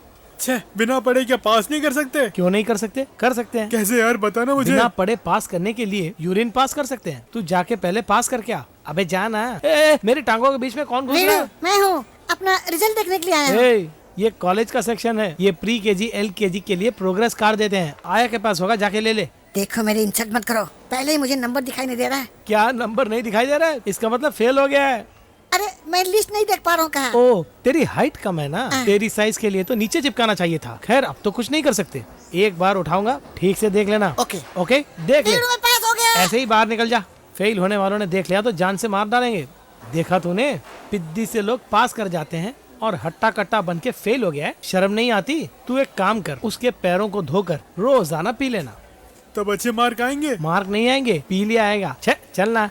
बिना पढ़े क्या पास नहीं कर सकते? क्यों नहीं कर सकते? कर सकते हैं। कैसे यार, बताना मुझे। बिना पढ़े पास करने के लिए यूरिन पास कर सकते हैं। तू जाके पहले पास करके आ। अबे जाना। मेरी टांगों के बीच में कौन घुस रहा है? मैं हूँ, अपना रिजल्ट देखने के लिए आया हूँ। ये कॉलेज का सेक्शन है। ये प्री केजी LKG के लिए प्रोग्रेस कार्ड देते हैं। आया के पास होगा, जाके ले ले। देखो मेरी इंसल्ट मत करो, पहले ही मुझे नंबर दिखाई नहीं दे रहा है। क्या नंबर नहीं दिखाई दे रहा है? इसका मतलब फेल हो गया है। अरे मैं लिस्ट नहीं देख पा रहा हूँ कहाँ। ओ, तेरी हाइट कम है ना, तेरी साइज के लिए तो नीचे चिपकाना चाहिए था। खैर अब तो कुछ नहीं कर सकते। एक बार उठाऊंगा, ठीक से देख लेना। ओके देख ले। मैं पास हो गया। ऐसे ही बाहर निकल जा। फेल होने वालों ने देख लिया तो जान से मार डालेंगे। देखा तूने, पिद्दी से लोग पास कर जाते हैं और हट्टा कट्टा बन के फेल हो गया है। शर्म नहीं आती? तू एक काम कर, उसके पैरों को धोकर रोजाना पी लेना। तब अच्छे मार्क आएंगे? मार्क नहीं आएंगे, पी लिया आएगा। चलना।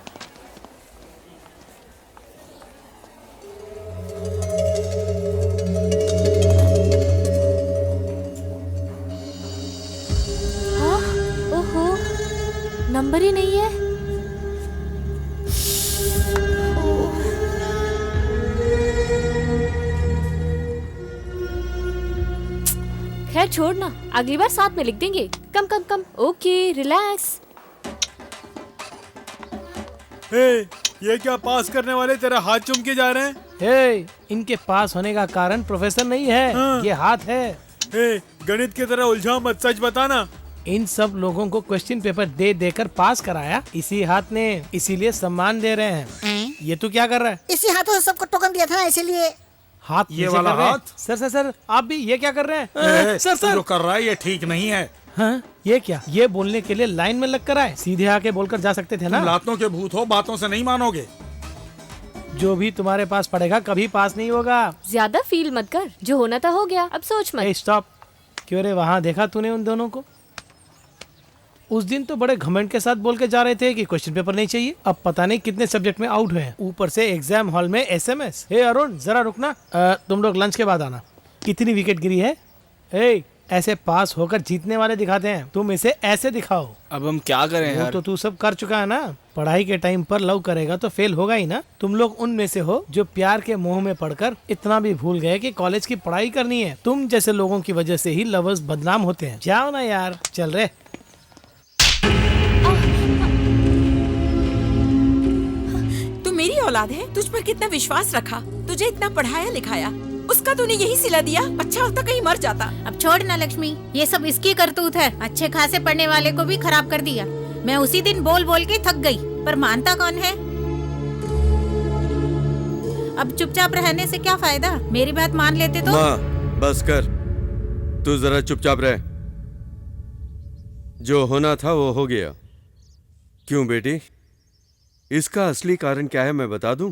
ओहो, नंबर ही नहीं है। खैर छोड़ना, अगली बार साथ में लिख देंगे। कम। Okay, relax. ये क्या पास करने वाले तेरा हाथ चूम के जा रहे हैं? इनके पास होने का कारण प्रोफेसर नहीं है, ये हाथ है। गणित की तरह उलझाओ मत, सच बताना। इन सब लोगों को क्वेश्चन पेपर दे देकर पास कराया इसी हाथ ने, इसीलिए सम्मान दे रहे हैं। ये तू क्या कर रहा है? इसी हाथों से सबको टोकन दिया था ना, इसीलिए। हाथ ये वाला हाथ? सर आप भी ये क्या कर रहे हैं? सर जो कर रहा है ये ठीक नहीं है। हाँ, ये क्या? ये बोलने के लिए लाइन में लग कर आए? सीधे आके बोलकर जा सकते थे ना। तुम लातों के भूत हो, बातों से नहीं मानोगे। जो भी तुम्हारे पास पड़ेगा कभी पास नहीं होगा। ज्यादा फील मत कर, जो होना था हो गया, अब सोच मत। स्टॉप। क्यों रे, वहाँ देखा तूने उन दोनों को? उस दिन तो बड़े घमंड के साथ बोल के जा रहे थे कि क्वेश्चन पेपर नहीं चाहिए। अब पता नहीं कितने सब्जेक्ट में आउट हुए हैं। ऊपर से एग्जाम हॉल में SMS। हे अरुण, जरा रुकना। तुम लोग लंच के बाद आना। कितनी विकेट गिरी है? ऐसे पास होकर जीतने वाले दिखाते हैं, तुम इसे ऐसे दिखाओ। अब हम क्या करें यार? तो तू सब कर चुका है ना। पढ़ाई के टाइम पर लव करेगा तो फेल होगा ही ना। तुम लोग उनमें से हो जो प्यार के मोह में पड़कर इतना भी भूल गए कि कॉलेज की पढ़ाई करनी है। तुम जैसे लोगों की वजह से ही लवर्स बदनाम होते हैं। जाओ ना यार, चल रहे। तू मेरी औलाद है, तुझ पर कितना विश्वास रखा, तुझे इतना पढ़ाया लिखाया, उसका तूने यही सिला दिया। अच्छा होता कहीं मर जाता। अब छोड़ ना लक्ष्मी, ये सब इसकी करतूत है। अच्छे खासे पढ़ने वाले को भी खराब कर दिया। मैं उसी दिन बोल बोल के थक गई, पर मानता कौन है। अब चुपचाप रहने से क्या फायदा? मेरी बात मान लेते तो। माँ, बस कर, तू जरा चुपचाप रह। जो होना था वो हो गया। क्यों बेटी, इसका असली कारण क्या है मैं बता दूं?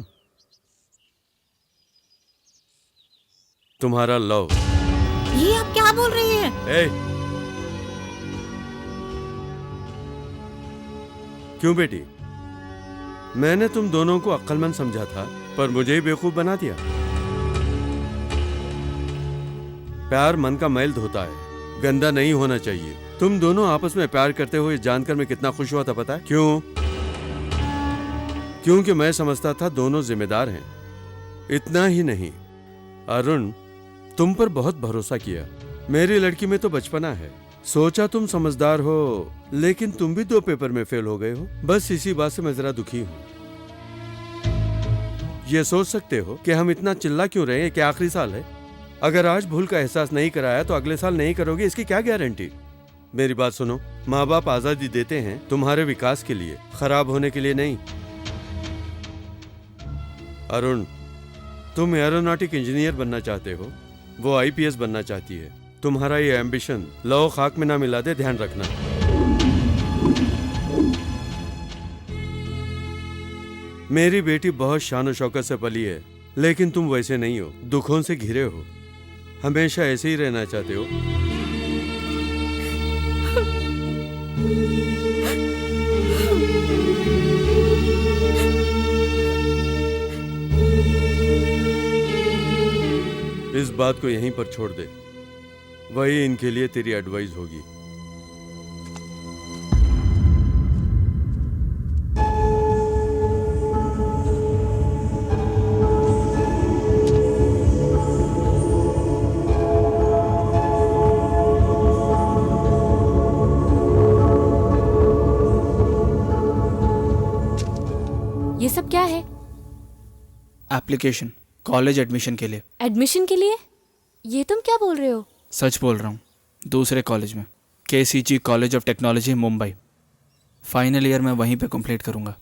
तुम्हारा लव। ये आप क्या बोल रही हैं? क्यों बेटी, मैंने तुम दोनों को अक्लमंद समझा था, पर मुझे ही बेवकूफ बना दिया। प्यार मन का मैल धोता है, गंदा नहीं होना चाहिए। तुम दोनों आपस में प्यार करते हुए जानकर मैं कितना खुश हुआ था पता है? क्यों? क्योंकि मैं समझता था दोनों जिम्मेदार हैं। इतना ही नहीं, अरुण तुम पर बहुत भरोसा किया। मेरी लड़की में तो बचपना है, सोचा तुम समझदार हो, लेकिन तुम भी 2 पेपर में फेल हो गए हो। बस इसी बात से मैं जरा दुखी हूं। ये सोच सकते हो कि हम इतना चिल्ला क्यों रहे हैं कि आखिरी साल है। अगर आज भूल का एहसास नहीं कराया तो अगले साल नहीं करोगे, इसकी क्या गारंटी? मेरी बात सुनो, माँ बाप आजादी देते हैं तुम्हारे विकास के लिए, खराब होने के लिए नहीं। अरुण, तुम एरोनॉटिक इंजीनियर बनना चाहते हो, वो IPS बनना चाहती है। तुम्हारा ये एम्बिशन लौ खाक में ना मिला दे, ध्यान रखना। मेरी बेटी बहुत शान शौकत से पली है, लेकिन तुम वैसे नहीं हो, दुखों से घिरे हो, हमेशा ऐसे ही रहना चाहते हो। इस बात को यहीं पर छोड़ दे, वही इनके लिए तेरी एडवाइस होगी। ये सब क्या है? एप्लीकेशन, कॉलेज एडमिशन के लिए। एडमिशन के लिए? ये तुम क्या बोल रहे हो? सच बोल रहा हूँ। दूसरे कॉलेज में, KCG college of technology Mumbai. Final year मैं वहीं पे कंप्लीट करूँगा।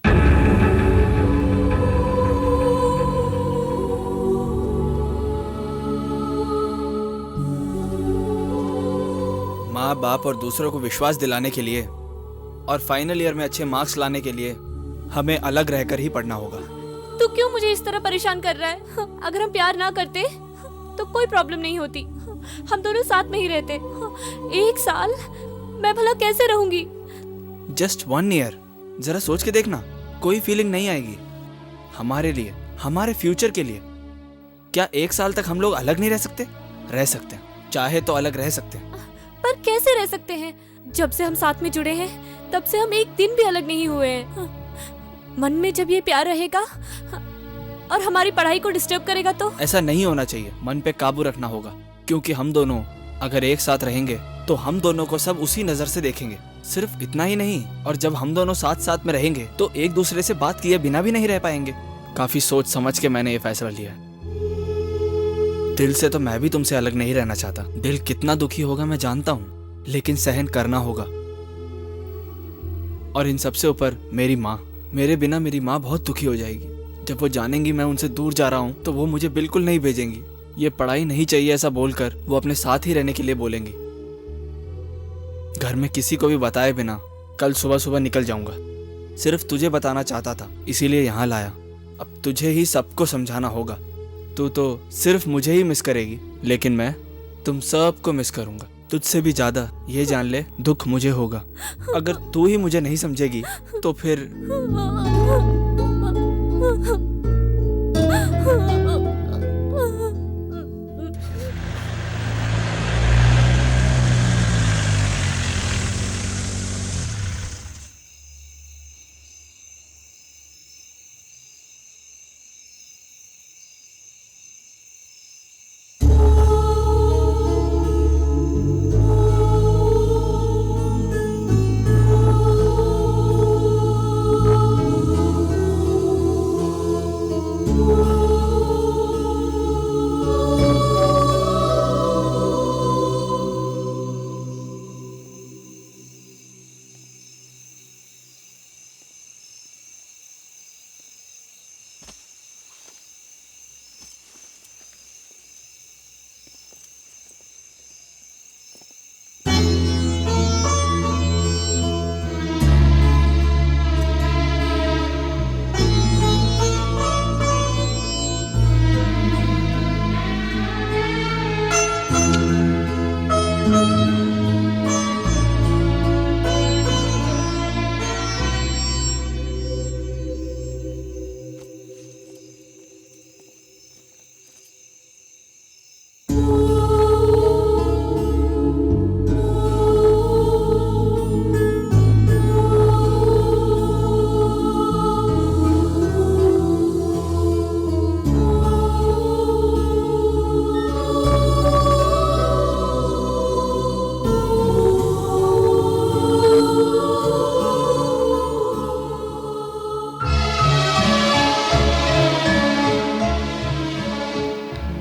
माँ बाप और दूसरों को विश्वास दिलाने के लिए और फाइनल ईयर में अच्छे मार्क्स लाने के लिए हमें अलग रहकर ही पढ़ना होगा। तू क्यों मुझे इस तरह परेशान कर रहा है? अगर हम प्यार ना करते तो कोई प्रॉब्लम नहीं होती, हम दोनों साथ में ही रहते। 1 साल मैं भला कैसे रहूंगी? जस्ट 1 ईयर, जरा सोच के देखना, कोई फीलिंग नहीं आएगी। हमारे लिए, हमारे फ्यूचर के लिए। क्या 1 साल तक हम लोग अलग नहीं रह सकते? रह सकते हैं, चाहे तो अलग रह सकते हैं। पर कैसे रह सकते हैं? जब से हम साथ में जुड़े हैं तब से हम एक दिन भी अलग नहीं हुए हैं। मन में जब ये प्यार रहेगा और हमारी पढ़ाई को डिस्टर्ब करेगा तो? ऐसा नहीं होना चाहिए। मन पे काबू रखना होगा, क्योंकि हम दोनों अगर एक साथ रहेंगे तो हम दोनों को सब उसी नजर से देखेंगे। सिर्फ इतना ही नहीं, और जब हम दोनों साथ साथ में रहेंगे तो एक दूसरे से बात किए बिना भी नहीं रह पाएंगे। काफी सोच समझ के मैंने ये फैसला लिया है। दिल से तो मैं भी तुमसे अलग नहीं रहना चाहता। दिल कितना दुखी होगा मैं जानता हूँ, लेकिन सहन करना होगा। और इन सबसे ऊपर मेरी माँ, मेरे बिना मेरी माँ बहुत दुखी हो जाएगी। जब वो जानेंगी मैं उनसे दूर जा रहा हूँ तो वो मुझे बिल्कुल नहीं भेजेंगी। ये पढ़ाई नहीं चाहिए ऐसा बोलकर वो अपने साथ ही रहने के लिए बोलेंगी। घर में किसी को भी बताए बिना कल सुबह सुबह निकल जाऊंगा। सिर्फ तुझे बताना चाहता था, इसीलिए यहाँ लाया। अब तुझे ही सबको समझाना होगा। तू तो सिर्फ मुझे ही मिस करेगी, लेकिन मैं तुम सबको मिस करूंगा। तुझसे भी ज्यादा ये जान ले, दुख मुझे होगा। अगर तू ही मुझे नहीं समझेगी तो फिर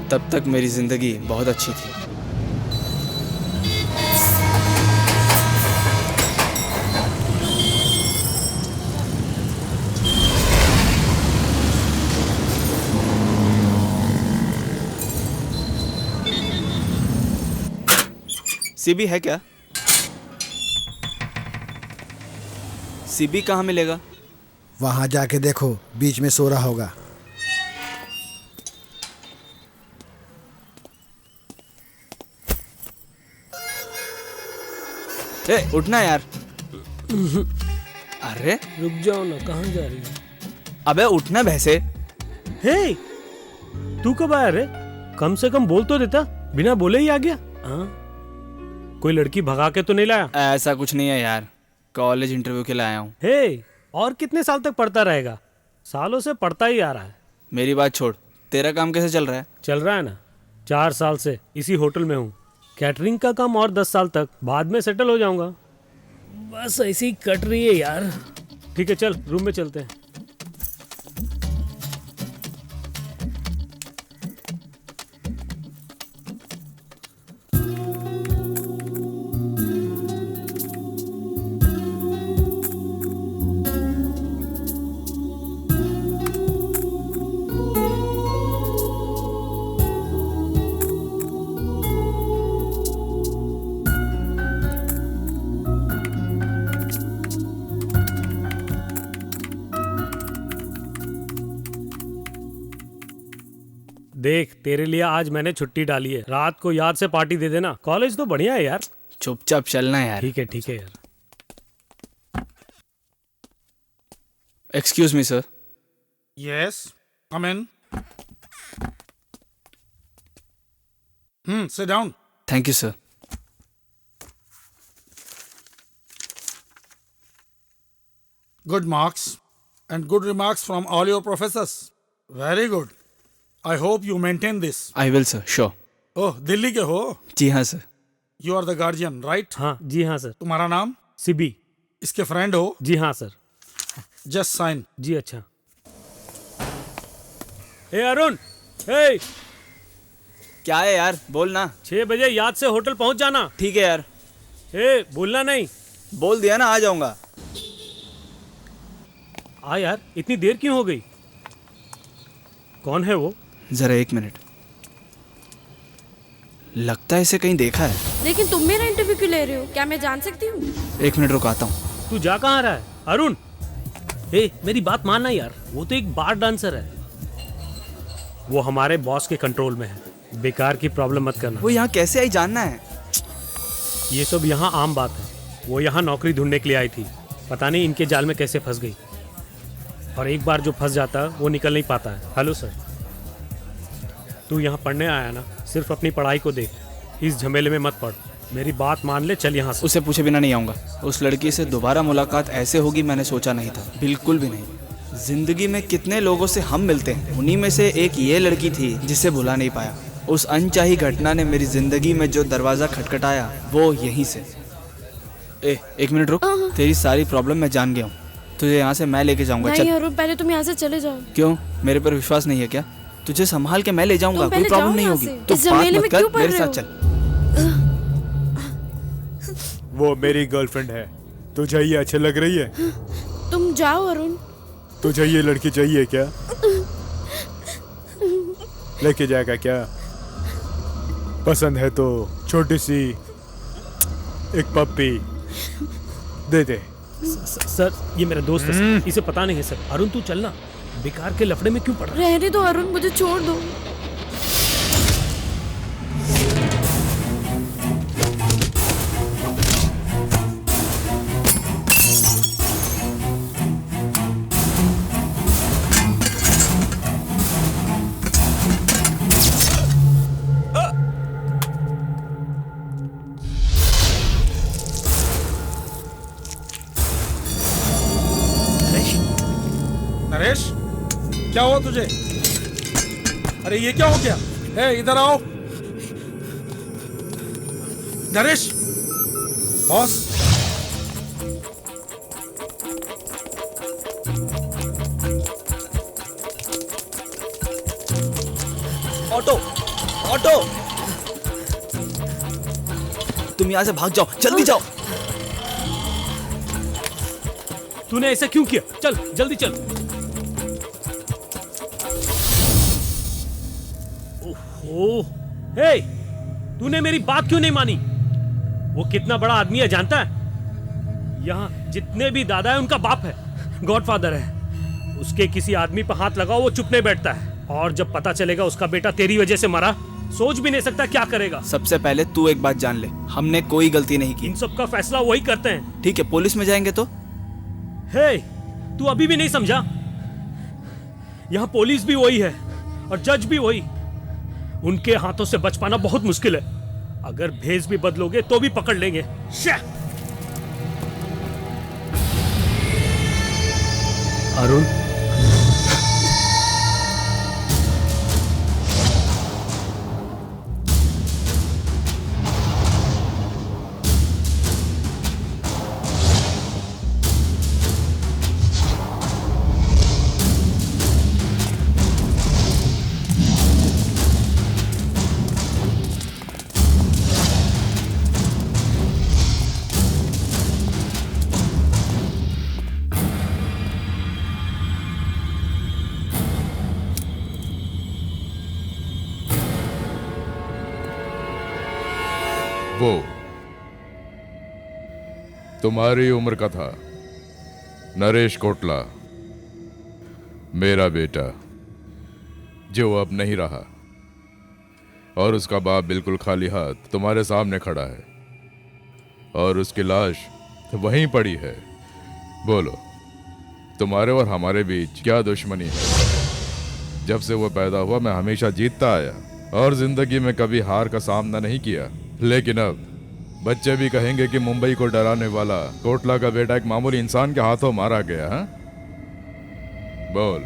तब तक मेरी जिंदगी बहुत अच्छी थी। सीबी है क्या? सीबी कहाँ मिलेगा? वहाँ जाके देखो, बीच में सो रहा होगा। उठना यार। अरे रुक जाओ ना, कहाँ जा रही है? अबे उठना भैंसे। हे, तू कब आया रे? कम से कम बोल तो देता, बिना बोले ही आ गया। हाँ? कोई लड़की भगा के तो नहीं लाया? ऐसा कुछ नहीं है यार, कॉलेज इंटरव्यू के लिए आया हूँ। हे, और कितने साल तक पढ़ता रहेगा? सालों से पढ़ता ही आ रहा है। मेरी बात छोड़, तेरा काम कैसे चल रहा है? चल रहा है ना, 4 साल से इसी होटल में हूँ। कैटरिंग का काम और 10 साल तक, बाद में सेटल हो जाऊंगा। बस ऐसी ही कट रही है यार। ठीक है, चल रूम में चलते हैं। देख, तेरे लिए आज मैंने छुट्टी डाली है। रात को याद से पार्टी दे देना। कॉलेज तो बढ़िया है यार। चुपचाप चलना यार। ठीक है यार। Excuse me sir. Yes, come in. Sit down. Thank you sir. Good marks and good remarks from all your professors. Very good. I hope you maintain this. I will sir, sure. Oh, Delhi के हो? जी हाँ sir. You are the guardian, right? हाँ जी हाँ सर। तुम्हारा नाम? सिबी। इसके फ्रेंड हो? जी हाँ सर। Just sign. जी अच्छा। हे अरुण, हे। क्या है यार, बोल ना। 6 बजे याद से होटल पहुंच जाना। ठीक है यार। हे, बोलना नहीं। बोल दिया ना, आ जाऊंगा। आ यार, इतनी देर क्यों हो गई? कौन है वो? जरा 1 मिनट। लगता है इसे कहीं देखा है। लेकिन तुम मेरा इंटरव्यू क्यों ले रहे हो? क्या मैं जान सकती हूँ? 1 मिनट रुक, आता हूँ। तू जा कहाँ रहा है अरुण? ए, मेरी बात मानना यार, वो तो एक बार डांसर है। वो हमारे बॉस के कंट्रोल में है। बेकार की प्रॉब्लम मत करना। वो यहाँ कैसे आई जानना है? ये सब यहाँ आम बात है। वो यहाँ नौकरी ढूंढने के लिए आई थी। पता नहीं इनके जाल में कैसे फंस गई। और एक बार जो फंस जाता है वो निकल नहीं पाता है। हेलो सर, तू यहाँ पढ़ने आया ना, सिर्फ अपनी पढ़ाई को देख, इस झमेले में मत पड़। मेरी बात मान ले, चल यहाँ से। उसे पूछे बिना नहीं आऊँगा। उस लड़की से दोबारा मुलाकात ऐसे होगी मैंने सोचा नहीं था, बिल्कुल भी नहीं। जिंदगी में कितने लोगों से हम मिलते हैं, उन्हीं में से एक ये लड़की थी जिसे भुला नहीं पाया। उस अनचाही घटना ने मेरी जिंदगी में जो दरवाज़ा खटखटाया वो यहीं से। 1 मिनट रुक, तेरी सारी प्रॉब्लम मैं जान गया हूँ। तुझे यहाँ से मैं लेके जाऊंगा। नहीं अरुण, पहले तुम यहाँ से चले जाओ। क्यों, मेरे पर विश्वास नहीं है क्या? तुझे संभाल के मैं ले जाऊंगा, कोई प्रॉब्लम नहीं होगी। तो बात मत कर, मेरे साथ चल। वो मेरी गर्लफ्रेंड है। तुझे ये अच्छी लग रही है? तुम जाओ अरुण। तुझे ये लड़की चाहिए क्या? लेके जाएगा क्या? पसंद है तो छोटी सी एक पप्पी दे दे। सर, ये मेरा दोस्त है सर। इसे पता नहीं है सर। अरुण तू चलना, बेकार के लफड़े में क्यों पड़ रहा है? रहने दो अरुण, मुझे छोड़ दो। नरेश, क्या हुआ तुझे? अरे ये क्या हो गया? ए, इधर आओ। नरेश, बॉस। ऑटो, ऑटो, तुम यहाँ से भाग जाओ, जल्दी जाओ। तूने ऐसा क्यों किया? चल जल्दी चल। ओह, हे, तूने मेरी बात क्यों नहीं मानी? वो कितना बड़ा आदमी है जानता है? यहाँ जितने भी दादा है उनका बाप है, गॉडफादर है। उसके किसी आदमी पर हाथ लगाओ वो चुप नहीं बैठता है, और जब पता चलेगा उसका बेटा तेरी वजह से मरा, सोच भी नहीं सकता क्या करेगा। सबसे पहले तू एक बात जान ले, हमने कोई गलती नहीं की। इन सब का फैसला वही करते हैं। ठीक है, पुलिस में जाएंगे तो? हे, तू अभी भी नहीं समझा? यहाँ पुलिस भी वही है और जज भी वही। उनके हाथों से बच पाना बहुत मुश्किल है। अगर भेस भी बदलोगे तो भी पकड़ लेंगे। अरुण, वो तुम्हारी उम्र का था, नरेश कोटला, मेरा बेटा, जो अब नहीं रहा, और उसका बाप बिल्कुल खाली हाथ तुम्हारे सामने खड़ा है और उसकी लाश वहीं पड़ी है। बोलो, तुम्हारे और हमारे बीच क्या दुश्मनी है? जब से वो पैदा हुआ मैं हमेशा जीतता आया और जिंदगी में कभी हार का सामना नहीं किया, लेकिन अब बच्चे भी कहेंगे कि मुंबई को डराने वाला कोटला का बेटा एक मामूली इंसान के हाथों मारा गया। हा? बोल,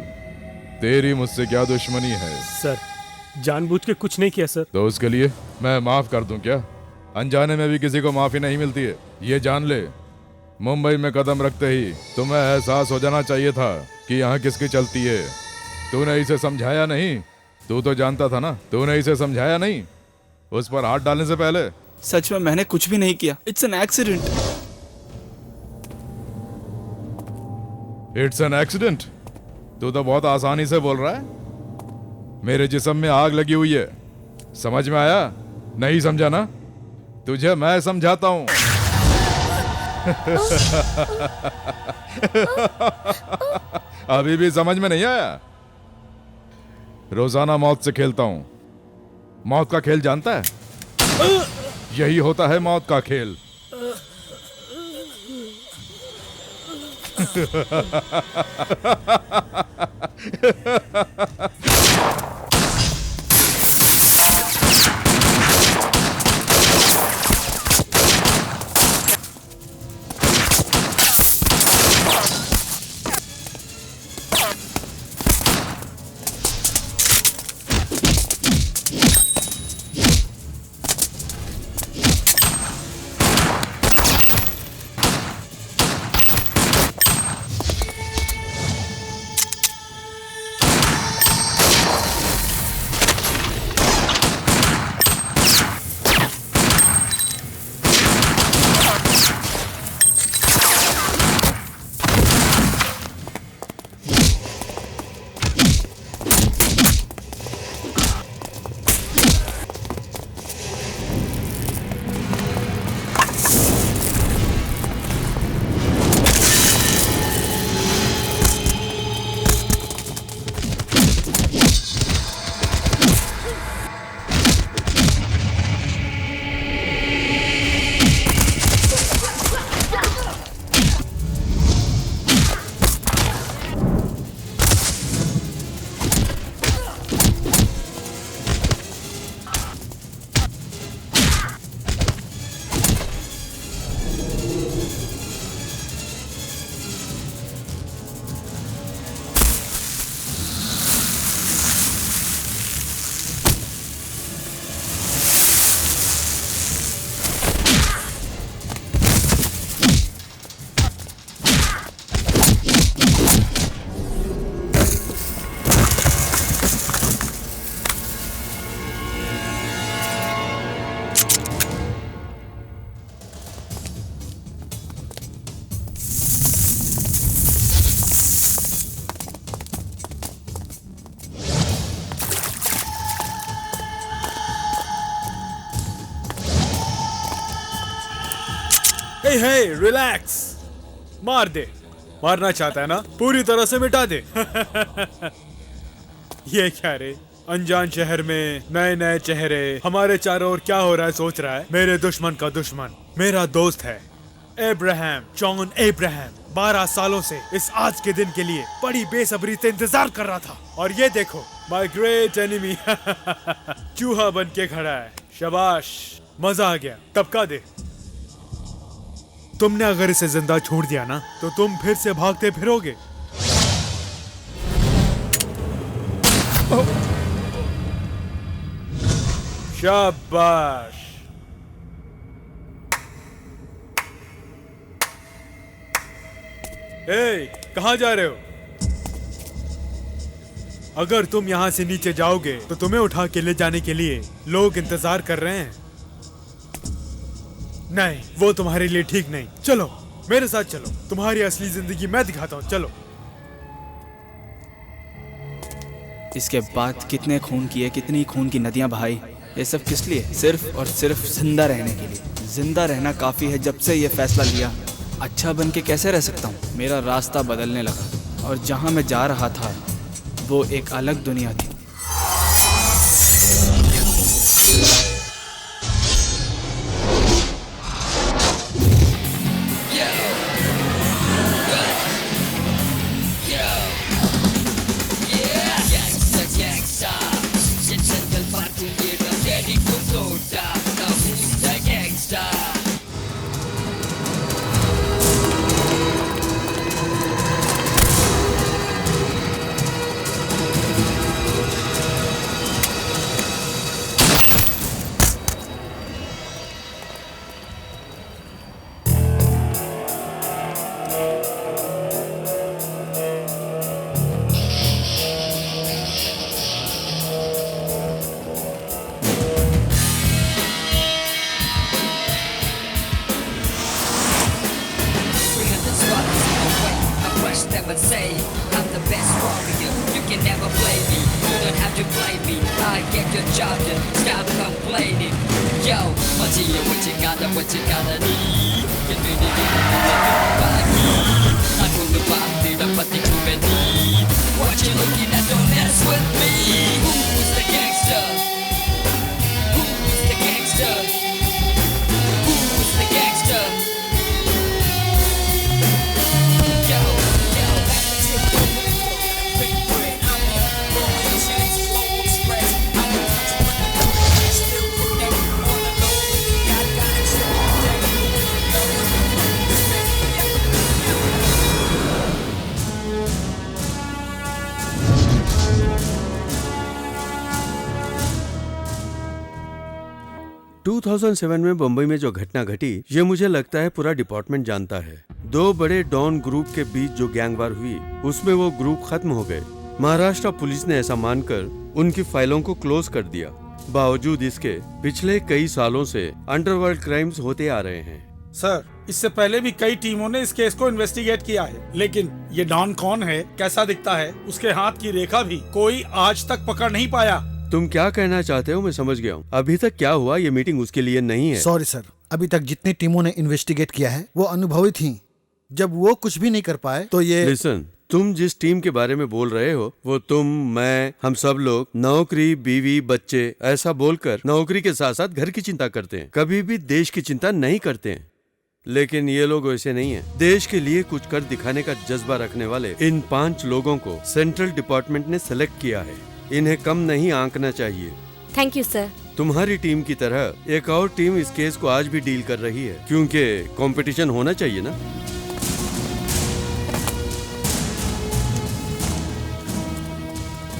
तेरी मुझसे क्या दुश्मनी है? सर, जानबूझ के कुछ नहीं किया सर। तो उसके लिए मैं माफ कर दूं क्या? अनजाने में भी किसी को माफी नहीं मिलती है, ये जान ले। मुंबई में कदम रखते ही तुम्हें एहसास हो जाना चाहिए था कि यहाँ किसकी चलती है। तूने इसे समझाया नहीं? तू तो जानता था ना। तूने इसे समझाया नहीं उस पर हाथ डालने से पहले? सच में मैंने कुछ भी नहीं किया। It's an accident. It's an accident? तू तो बहुत आसानी से बोल रहा है। मेरे जिस्म में आग लगी हुई है, समझ में आया? नहीं समझा ना? तुझे मैं समझाता हूं। अभी भी समझ में नहीं आया? रोजाना मौत से खेलता हूं। मौत का खेल जानता है? यही होता है मौत का खेल। हे रिलैक्स, मार दे। मारना चाहता है ना, पूरी तरह से मिटा दे। ये क्या रे, अनजान शहर में नए नए चेहरे, हमारे चारों ओर क्या हो रहा है सोच रहा है। मेरे दुश्मन का दुश्मन मेरा दोस्त है, एब्राहम, जॉन एब्राहम। 12 सालों से इस आज के दिन के लिए बड़ी बेसब्री से इंतजार कर रहा था, और ये देखो माय ग्रेट एनिमी चूहा बन के खड़ा है। शाबाश, मजा आ गया। टपका दे। तुमने अगर इसे जिंदा छोड़ दिया ना तो तुम फिर से भागते फिरोगे। शाबाश। कहाँ जा रहे हो? अगर तुम यहाँ से नीचे जाओगे तो तुम्हें उठा के ले जाने के लिए लोग इंतजार कर रहे हैं। नहीं, वो तुम्हारे लिए ठीक नहीं। चलो मेरे साथ चलो, तुम्हारी असली जिंदगी मैं दिखाता हूँ। चलो। इसके बाद कितने खून किए, कितनी खून की नदियां बहाई, ये सब किस लिए? सिर्फ और सिर्फ जिंदा रहने के लिए। जिंदा रहना काफी है। जब से ये फैसला लिया, अच्छा बन के कैसे रह सकता हूँ। मेरा रास्ता बदलने लगा और जहाँ मैं जा रहा था वो एक अलग दुनिया थी। में बम्बई में जो घटना घटी, ये मुझे लगता है पूरा डिपार्टमेंट जानता है। 2 बड़े डॉन ग्रुप के बीच जो गैंगवार हुई, उसमें वो ग्रुप खत्म हो गए। महाराष्ट्र पुलिस ने ऐसा मानकर उनकी फाइलों को क्लोज कर दिया। बावजूद इसके पिछले कई सालों से अंडरवर्ल्ड क्राइम्स होते आ रहे हैं। सर, इससे पहले भी कई टीमों ने इस केस को इन्वेस्टिगेट किया है, लेकिन ये डॉन कौन है, कैसा दिखता है, उसके हाथ की रेखा भी कोई आज तक पकड़ नहीं पाया। तुम क्या कहना चाहते हो मैं समझ गया हूँ। अभी तक क्या हुआ, ये मीटिंग उसके लिए नहीं है। सॉरी सर, अभी तक जितनी टीमों ने इन्वेस्टिगेट किया है वो अनुभवी थी। जब वो कुछ भी नहीं कर पाए तो ये लिसन, तुम जिस टीम के बारे में बोल रहे हो वो तुम, मैं, हम सब लोग नौकरी, बीवी, बच्चे ऐसा बोलकर नौकरी के साथ साथ घर की चिंता करते हैं, कभी भी देश की चिंता नहीं करते हैं। लेकिन ये लोग वैसे नहीं है। देश के लिए कुछ कर दिखाने का जज्बा रखने वाले इन 5 लोगों को सेंट्रल डिपार्टमेंट ने सेलेक्ट किया है। इन्हें कम नहीं आंकना चाहिए। Thank you sir. तुम्हारी टीम की तरह एक और टीम इस केस को आज भी डील कर रही है, क्योंकि कंपटीशन होना चाहिए ना।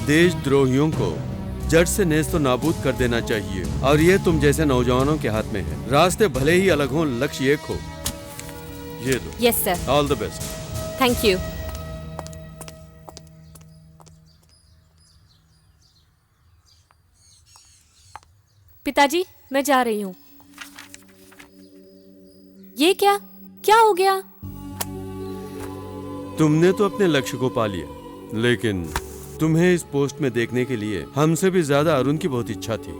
देशद्रोहियों को जड़ से नेस्त नाबूद कर देना चाहिए, और ये तुम जैसे नौजवानों के हाथ में है। रास्ते भले ही अलग हों, लक्ष्य एक हो। ये लो। Yes sir. All the best. Thank you. पिताजी, मैं जा रही हूँ। ये क्या क्या हो गया? तुमने तो अपने लक्ष्य को पा लिया, लेकिन तुम्हें इस पोस्ट में देखने के लिए हमसे भी ज्यादा अरुण की बहुत इच्छा थी।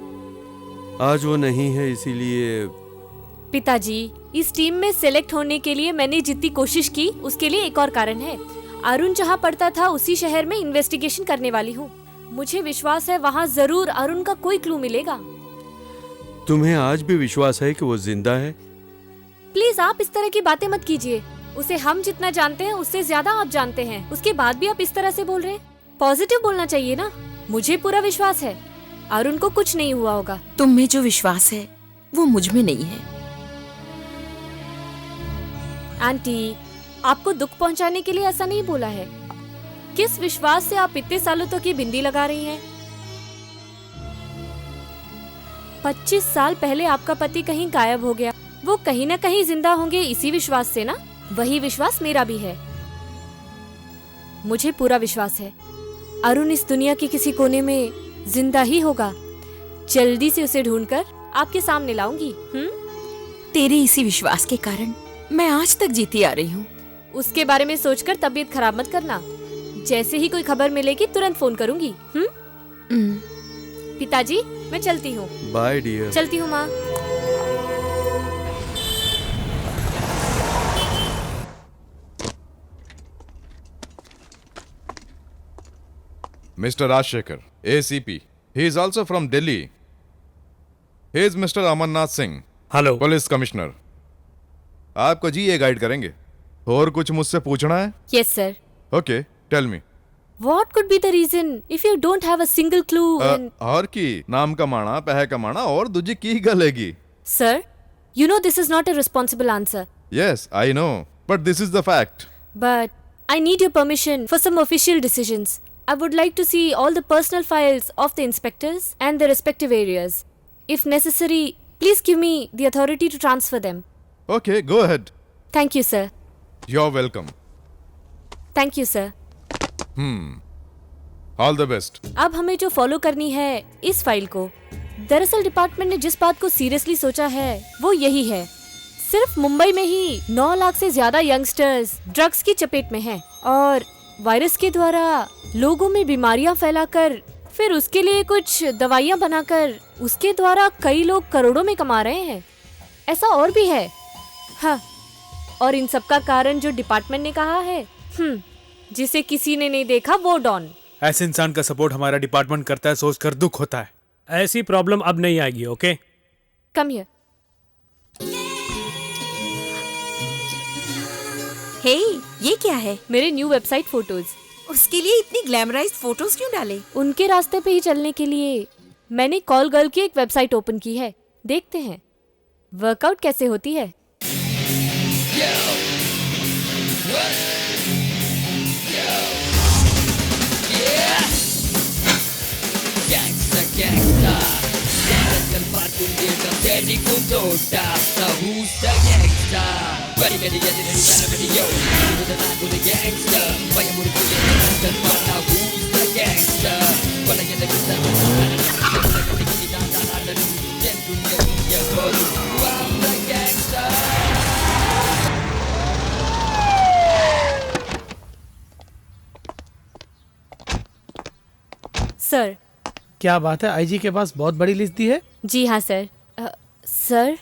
आज वो नहीं है, इसीलिए पिताजी, इस टीम में सिलेक्ट होने के लिए मैंने जितनी कोशिश की उसके लिए एक और कारण है। अरुण जहाँ पढ़ता था उसी शहर में इन्वेस्टिगेशन करने वाली हूँ। मुझे विश्वास है वहाँ जरूर अरुण का कोई क्लू मिलेगा। तुम्हें आज भी विश्वास है कि वो जिंदा है? प्लीज आप इस तरह की बातें मत कीजिए। उसे हम जितना जानते हैं उससे ज्यादा आप जानते हैं। उसके बाद भी आप इस तरह से बोल रहे हैं। पॉजिटिव बोलना चाहिए ना। मुझे पूरा विश्वास है अरुण को कुछ नहीं हुआ होगा। तुम में जो विश्वास है वो मुझ में नहीं है। आंटी, आपको दुख पहुंचाने के लिए ऐसा नहीं बोला है। किस विश्वास से आप इतने सालों तक ये बिंदी लगा रही हैं? 25 साल पहले आपका पति कहीं गायब हो गया। वो कहीं ना कहीं जिंदा होंगे इसी विश्वास से ना। वही विश्वास मेरा भी है। मुझे पूरा विश्वास है अरुण इस दुनिया के किसी कोने में जिंदा ही होगा। जल्दी से उसे ढूंढकर आपके सामने लाऊंगी। तेरे इसी विश्वास के कारण मैं आज तक जीती आ रही हूँ। उसके बारे में सोचकर तबीयत खराब मत करना। जैसे ही कोई खबर मिलेगी तुरंत फोन करूंगी। पिताजी, मैं चलती हूँ। Bye dear. चलती हूँ माँ। Mr. Rajshekhar, ACP. He is also from Delhi. He is Mr. Amarnath Singh. Hello. Police commissioner. आपको जी ये गाइड करेंगे। और कुछ मुझसे पूछना है? Yes, sir. Okay, tell me. What could be the reason if you don't have a single clue? और की नाम कमाना, पैसे कमाना और दूजी की गलेगी। Sir, you know this is not a responsible answer. Yes, I know, but this is the fact. But I need your permission for some official decisions. I would like to see all the personal files of the inspectors and their respective areas. If necessary, please give me the authority to transfer them. Okay, go ahead. Thank you, sir. You're welcome. Thank you, sir. All the best. अब हमें जो फॉलो करनी है इस फाइल को। दरअसल डिपार्टमेंट ने जिस बात को सीरियसली सोचा है वो यही है। सिर्फ मुंबई में ही 9 लाख से ज्यादा यंगस्टर्स ड्रग्स की चपेट में हैं और वायरस के द्वारा लोगों में बीमारियां फैलाकर फिर उसके लिए कुछ दवाइयां बनाकर उसके द्वारा कई लोग करोड़ों में कमा रहे हैं। ऐसा और भी है। हाँ, और इन सब का कारण जो डिपार्टमेंट ने कहा है, जिसे किसी ने नहीं देखा वो डॉन। ऐसे इंसान का सपोर्ट हमारा डिपार्टमेंट करता है सोचकर दुख होता है। ऐसी प्रॉब्लम अब नहीं आएगी। Okay, come here. हे, ये क्या है? मेरे न्यू वेबसाइट फोटोज। उसके लिए इतनी ग्लैमराइज्ड फोटोज क्यों डाले? उनके रास्ते पे ही चलने के लिए मैंने कॉल गर्ल की एक वेबसाइट ओपन की है। देखते हैं वर्कआउट कैसे होती है। सर, क्या बात है, आईजी के पास बहुत बड़ी लिस्ट दी है। जी हाँ सर। सर,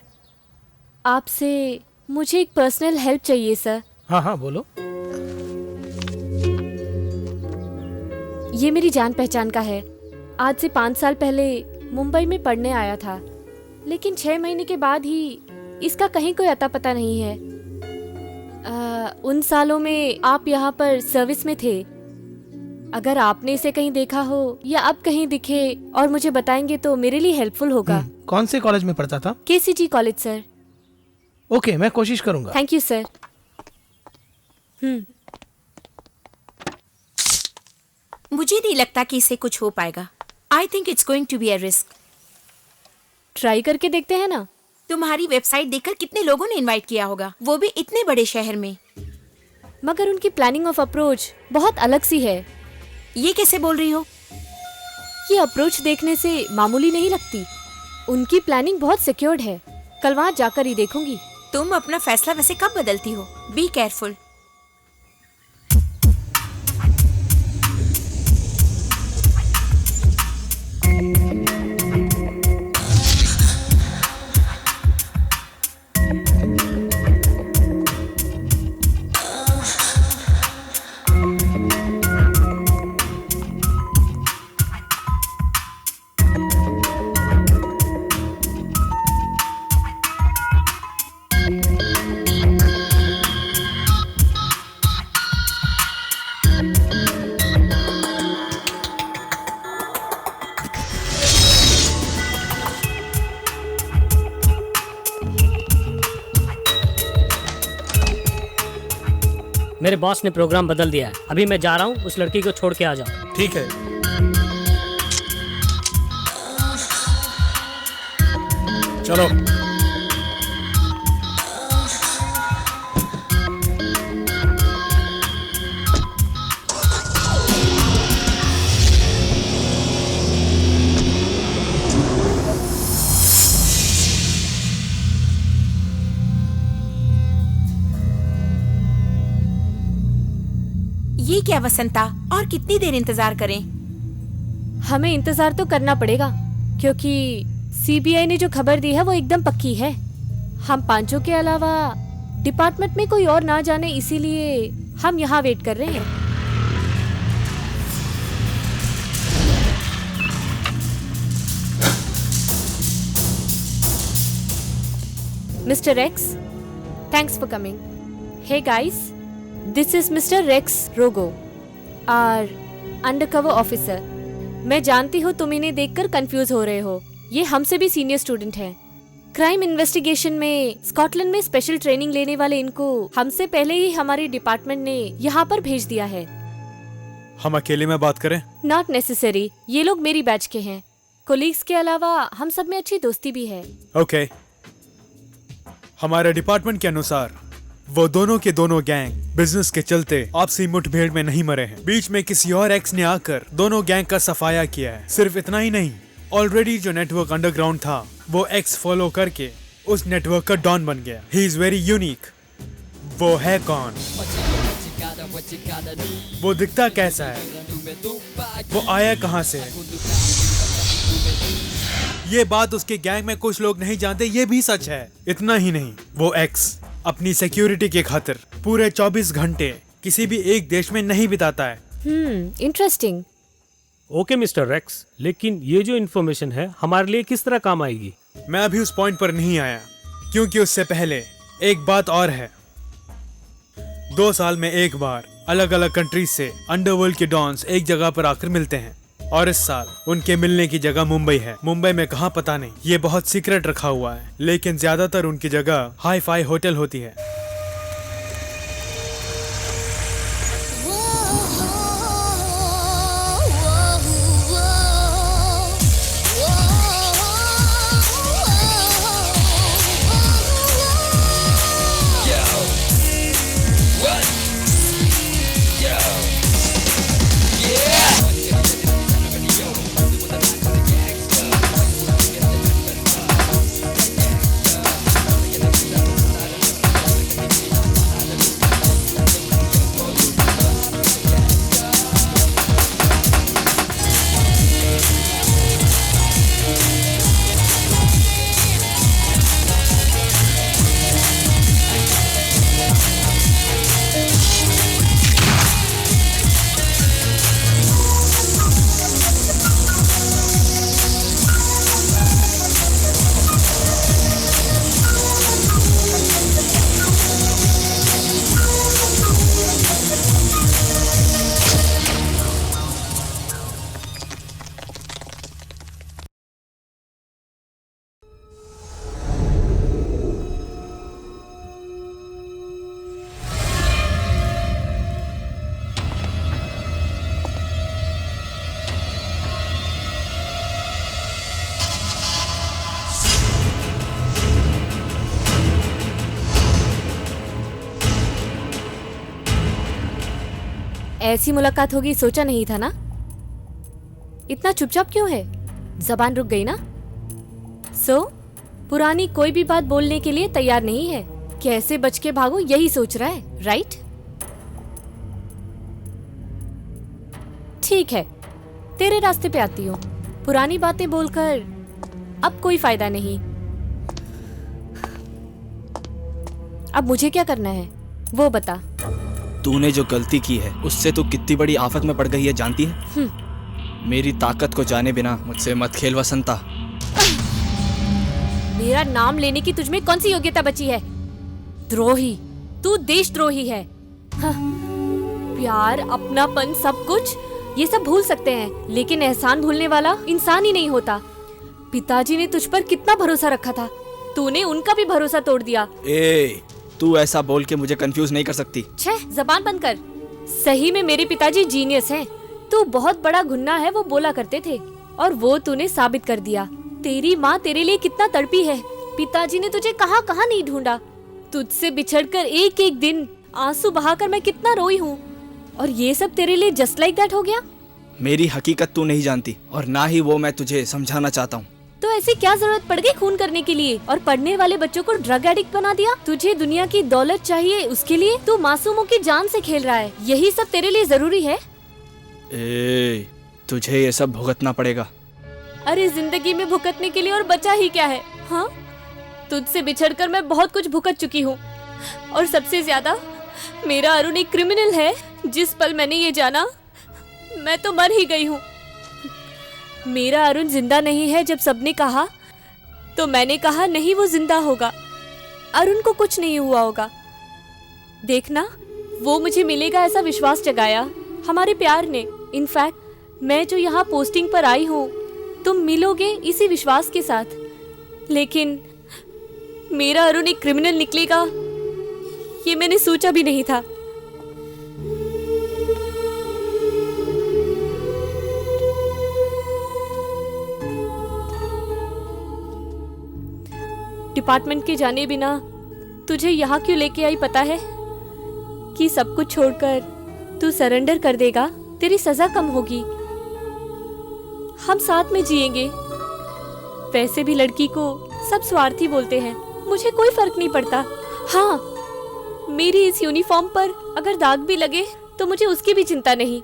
आपसे मुझे एक पर्सनल हेल्प चाहिए सर। हाँ हाँ बोलो। ये मेरी जान पहचान का है। आज से 5 साल पहले मुंबई में पढ़ने आया था, लेकिन 6 महीने के बाद ही इसका कहीं कोई अता पता नहीं है। उन सालों में आप यहाँ पर सर्विस में थे। अगर आपने इसे कहीं देखा हो या अब कहीं दिखे और मुझे बताएंगे तो मेरे लिए हेल्पफुल होगा। कौन से कॉलेज में पढ़ता था? KCG college sir. ओके, मैं कोशिश करूंगा। Thank you sir. मुझे नहीं लगता कि इससे कुछ हो पाएगा। I think it's going to be a risk. Try करके देखते हैं ना। तुम्हारी वेबसाइट देखकर कितने लोगों ने इनवाइट किया होगा, वो भी इतने बड़े शहर में। मगर उनकी प्लानिंग ऑफ अप्रोच बहुत अलग सी है। ये कैसे बोल रही हो? ये अप्रोच देखने से मामूली नहीं लगती। उनकी प्लानिंग बहुत सिक्योर्ड है। कल वहाँ जाकर ही देखूंगी। तुम अपना फैसला वैसे कब बदलती हो? Be careful. मेरे बॉस ने प्रोग्राम बदल दिया है। अभी मैं जा रहा हूँ, उस लड़की को छोड़ के आ जाओ। ठीक है। चलो। ये क्या वसंता, और कितनी देर इंतजार करें? हमें इंतजार तो करना पड़ेगा क्योंकि सीबीआई ने जो खबर दी है वो एकदम पक्की है। हम पांचों के अलावा डिपार्टमेंट में कोई और ना जाने, इसीलिए हम यहाँ वेट कर रहे हैं। Mister X, thanks for coming. Hey guys, this is mister Rex Rogo, our undercover officer. मैं जानती हूँ तुम इन्हें देखकर कंफ्यूज हो रहे हो। ये हमसे भी सीनियर स्टूडेंट हैं। क्राइम इन्वेस्टिगेशन में स्कॉटलैंड में स्पेशल ट्रेनिंग लेने वाले इनको हमसे पहले ही हमारे डिपार्टमेंट ने यहाँ पर भेज दिया है। हम अकेले में बात करें? नॉट नेसेसरी, ये लोग मेरी बैच के हैं। कोलीग्स के अलावा हम सब में अच्छी दोस्ती भी है। ओके। हमारे डिपार्टमेंट के अनुसार वो दोनों के दोनों गैंग बिजनेस के चलते आपसी मुठभेड़ में नहीं मरे हैं। बीच में किसी और एक्स ने आकर दोनों गैंग का सफाया किया है। सिर्फ इतना ही नहीं, ऑलरेडी जो नेटवर्क अंडरग्राउंड था वो एक्स फॉलो करके उस नेटवर्क का डॉन बन गया। He is very unique. वो है कौन? वो दिखता कैसा है? वो आया कहाँ से है? ये बात उसके गैंग में कुछ लोग नहीं जानते, ये भी सच है। इतना ही नहीं, वो एक्स अपनी सिक्योरिटी के खातिर पूरे 24 घंटे किसी भी एक देश में नहीं बिताता है। इंटरेस्टिंग। ओके मिस्टर रेक्स, लेकिन ये जो इन्फॉर्मेशन है हमारे लिए किस तरह काम आएगी? मैं अभी उस पॉइंट पर नहीं आया, क्योंकि उससे पहले एक बात और है। 2 साल में एक बार अलग अलग कंट्रीज से अंडरवर्ल्ड के डॉन्स एक जगह पर आकर मिलते हैं, और इस साल उनके मिलने की जगह मुंबई है। मुंबई में कहाँ पता नहीं, ये बहुत सीक्रेट रखा हुआ है, लेकिन ज्यादातर उनकी जगह हाई फाई होटल होती है। ऐसी मुलाकात होगी सोचा नहीं था ना। इतना चुपचाप क्यों है? जबान रुक गई ना? पुरानी कोई भी बात बोलने के लिए तैयार नहीं है। कैसे बच के भागो यही सोच रहा है, राइट? ठीक है, तेरे रास्ते पे आती हूँ। पुरानी बातें बोलकर अब कोई फायदा नहीं। अब मुझे क्या करना है वो बता। तूने जो गलती की है उससे तू कितनी बड़ी आफत में पड़ गई है जानती है? मेरी ताकत को जाने बिना मुझसे मत खेल वसंता। मेरा नाम लेने की तुझमें कौन सी योग्यता बची है? द्रोही, तू देशद्रोही है। प्यार, अपनापन, सब कुछ ये सब भूल सकते हैं, लेकिन एहसान भूलने वाला इंसान ही नहीं होता। पिताजी ने तुझ पर कितना भरोसा रखा था, तूने उनका भी भरोसा तोड़ दिया। तू ऐसा बोल के मुझे कंफ्यूज नहीं कर सकती। छे, जबान बंद कर। सही में मेरे पिताजी जीनियस हैं। तू बहुत बड़ा गुन्ना है वो बोला करते थे, और वो तूने साबित कर दिया। तेरी माँ तेरे लिए कितना तड़पी है। पिताजी ने तुझे कहाँ कहाँ नहीं ढूंढा। तुझसे बिछड़कर एक एक दिन आंसू बहाकर मैं कितना रोई हूँ, और ये सब तेरे लिए जस्ट लाइक दैट हो गया। मेरी हकीकत तू नहीं जानती, और ना ही वो मैं तुझे समझाना चाहता हूँ। तो ऐसी क्या जरूरत पड़ गई खून करने के लिए और पढ़ने वाले बच्चों को ड्रग एडिक्ट बना दिया? तुझे दुनिया की दौलत चाहिए, उसके लिए तू मासूमों की जान से खेल रहा है। यही सब तेरे लिए जरूरी है? तुझे ये सब भुगतना पड़ेगा। अरे जिंदगी में भुगतने के लिए और बचा ही क्या है? हाँ, तुझसे बिछड़कर मैं बहुत कुछ भुगत चुकी हूँ, और सबसे ज्यादा मेरा अरुण एक क्रिमिनल है। जिस पल मैंने ये जाना, मैं तो मर ही गई हूँ। मेरा अरुण जिंदा नहीं है जब सबने कहा, तो मैंने कहा नहीं, वो जिंदा होगा। अरुण को कुछ नहीं हुआ होगा। देखना, वो मुझे मिलेगा ऐसा विश्वास जगाया हमारे प्यार ने। इनफैक्ट मैं जो यहाँ पोस्टिंग पर आई हूँ, तुम मिलोगे इसी विश्वास के साथ। लेकिन मेरा अरुण एक क्रिमिनल निकलेगा, ये मैंने सोचा भी नहीं था। डिपार्टमेंट के जाने बिना तुझे यहाँ क्यों लेके आई पता है? कि सब कुछ छोड़कर तू सरेंडर कर देगा, तेरी सजा कम होगी, हम साथ में जिएंगे। वैसे भी लड़की को सब स्वार्थी बोलते हैं, मुझे कोई फर्क नहीं पड़ता। हाँ, मेरी इस यूनिफॉर्म पर अगर दाग भी लगे तो मुझे उसकी भी चिंता नहीं।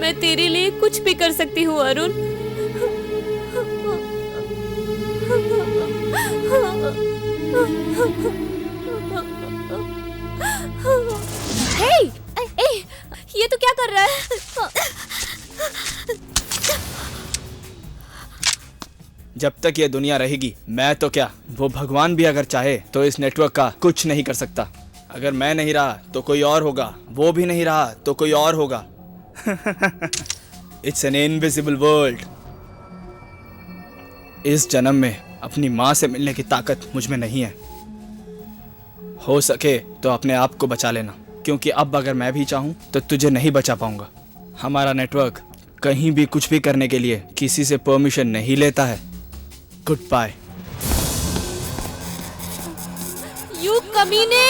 मैं तेरे लिए कुछ भी कर सकती हूँ अरुण। हे, ये तो क्या कर रहा है? जब तक ये दुनिया रहेगी, मैं तो क्या, वो भगवान भी अगर चाहे तो इस नेटवर्क का कुछ नहीं कर सकता। अगर मैं नहीं रहा तो कोई और होगा, वो भी नहीं रहा तो कोई और होगा। It's an invisible world. इस जन्म में अपनी माँ से मिलने की ताकत मुझ में नहीं है। हो सके तो अपने आप को बचा लेना, क्योंकि अब अगर मैं भी चाहूँ तो तुझे नहीं बचा पाऊंगा। हमारा नेटवर्क कहीं भी कुछ भी करने के लिए किसी से परमिशन नहीं लेता है। Good bye. यू कमीने!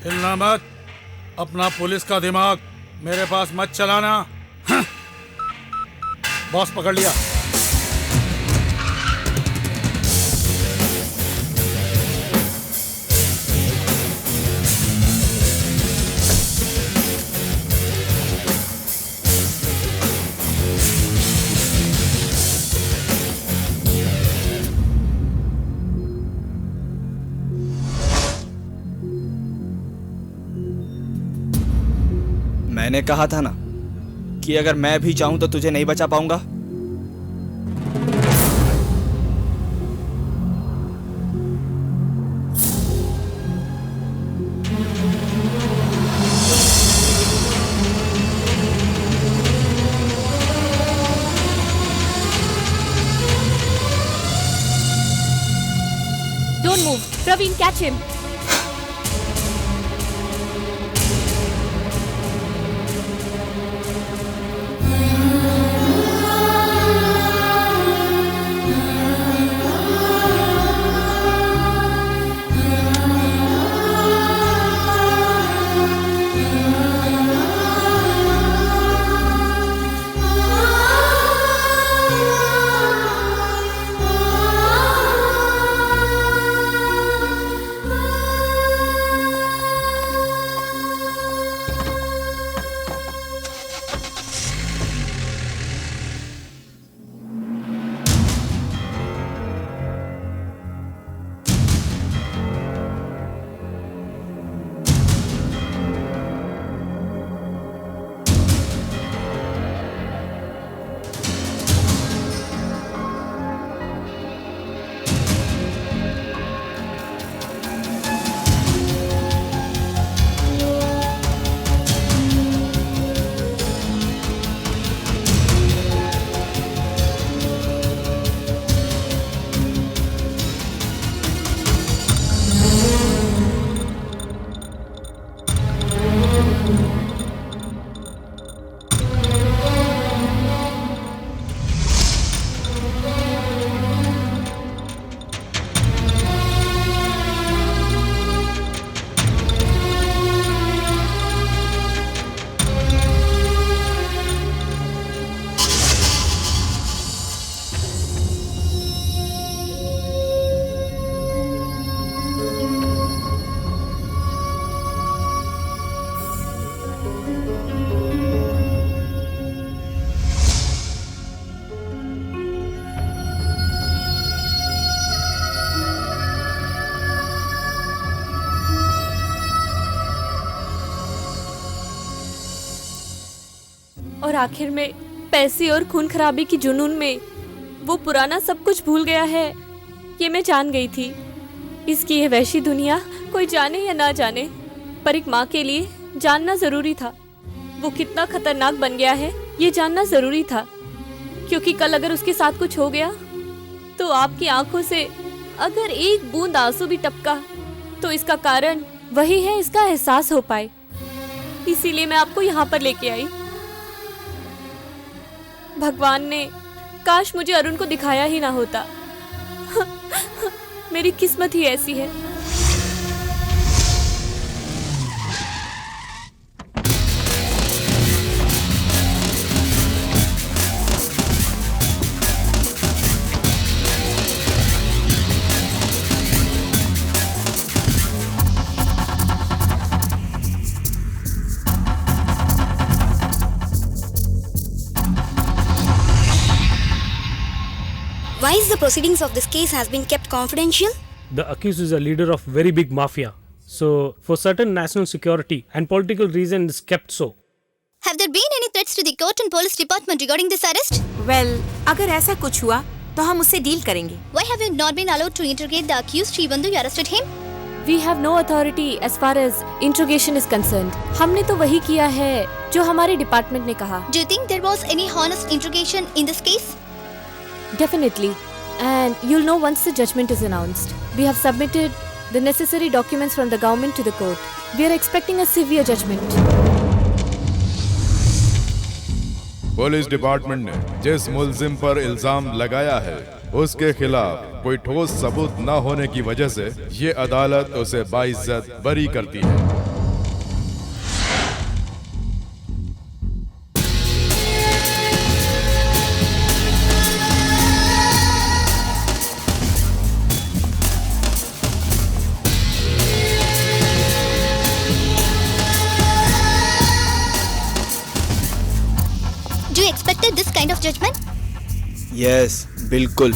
हिलना मत, अपना पुलिस का दिमाग मेरे पास मत चलाना। बॉस पकड़ लिया। मैंने कहा था ना कि अगर मैं भी चाहूं तो तुझे नहीं बचा पाऊंगा। Don't move. Praveen, catch him. और आखिर में पैसे और खून खराबी की जुनून में वो पुराना सब कुछ भूल गया है, ये मैं जान गई थी। इसकी ये वैसी दुनिया कोई जाने या ना जाने, पर एक माँ के लिए जानना जरूरी था। वो कितना खतरनाक बन गया है ये जानना जरूरी था, क्योंकि कल अगर उसके साथ कुछ हो गया तो आपकी आंखों से अगर एक बूंद आंसू भी टपका तो इसका कारण वही है, इसका एहसास हो पाए। इसीलिए मैं आपको यहाँ पर लेके आई। भगवान ने काश मुझे अरुण को दिखाया ही ना होता। मेरी किस्मत ही ऐसी है। Why is the proceedings of this case has been kept confidential? The accused is a leader of very big mafia. So, for certain national security and political reasons, it's kept so. Have there been any threats to the court and police department regarding this arrest? Well, अगर ऐसा कुछ हुआ तो हम उससे डील करेंगे। Why have you not been allowed to interrogate the accused even though you arrested him? We have no authority as far as interrogation is concerned. हमने तो वही किया है जो हमारे डिपार्टमेंट ने कहा। Do you think there was any honest interrogation in this case? Definitely, and you'll know once the judgment is announced. We have submitted the necessary documents from the government to the court. We are expecting a severe judgment. Police department ने जिस मुल्जिम पर इल्जाम लगाया है उसके खिलाफ कोई ठोस सबूत न होने की वजह से ये अदालत उसे बाइज्जत बरी करती है। Do you expected this kind of judgment? Yes, बिल्कुल।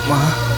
माँ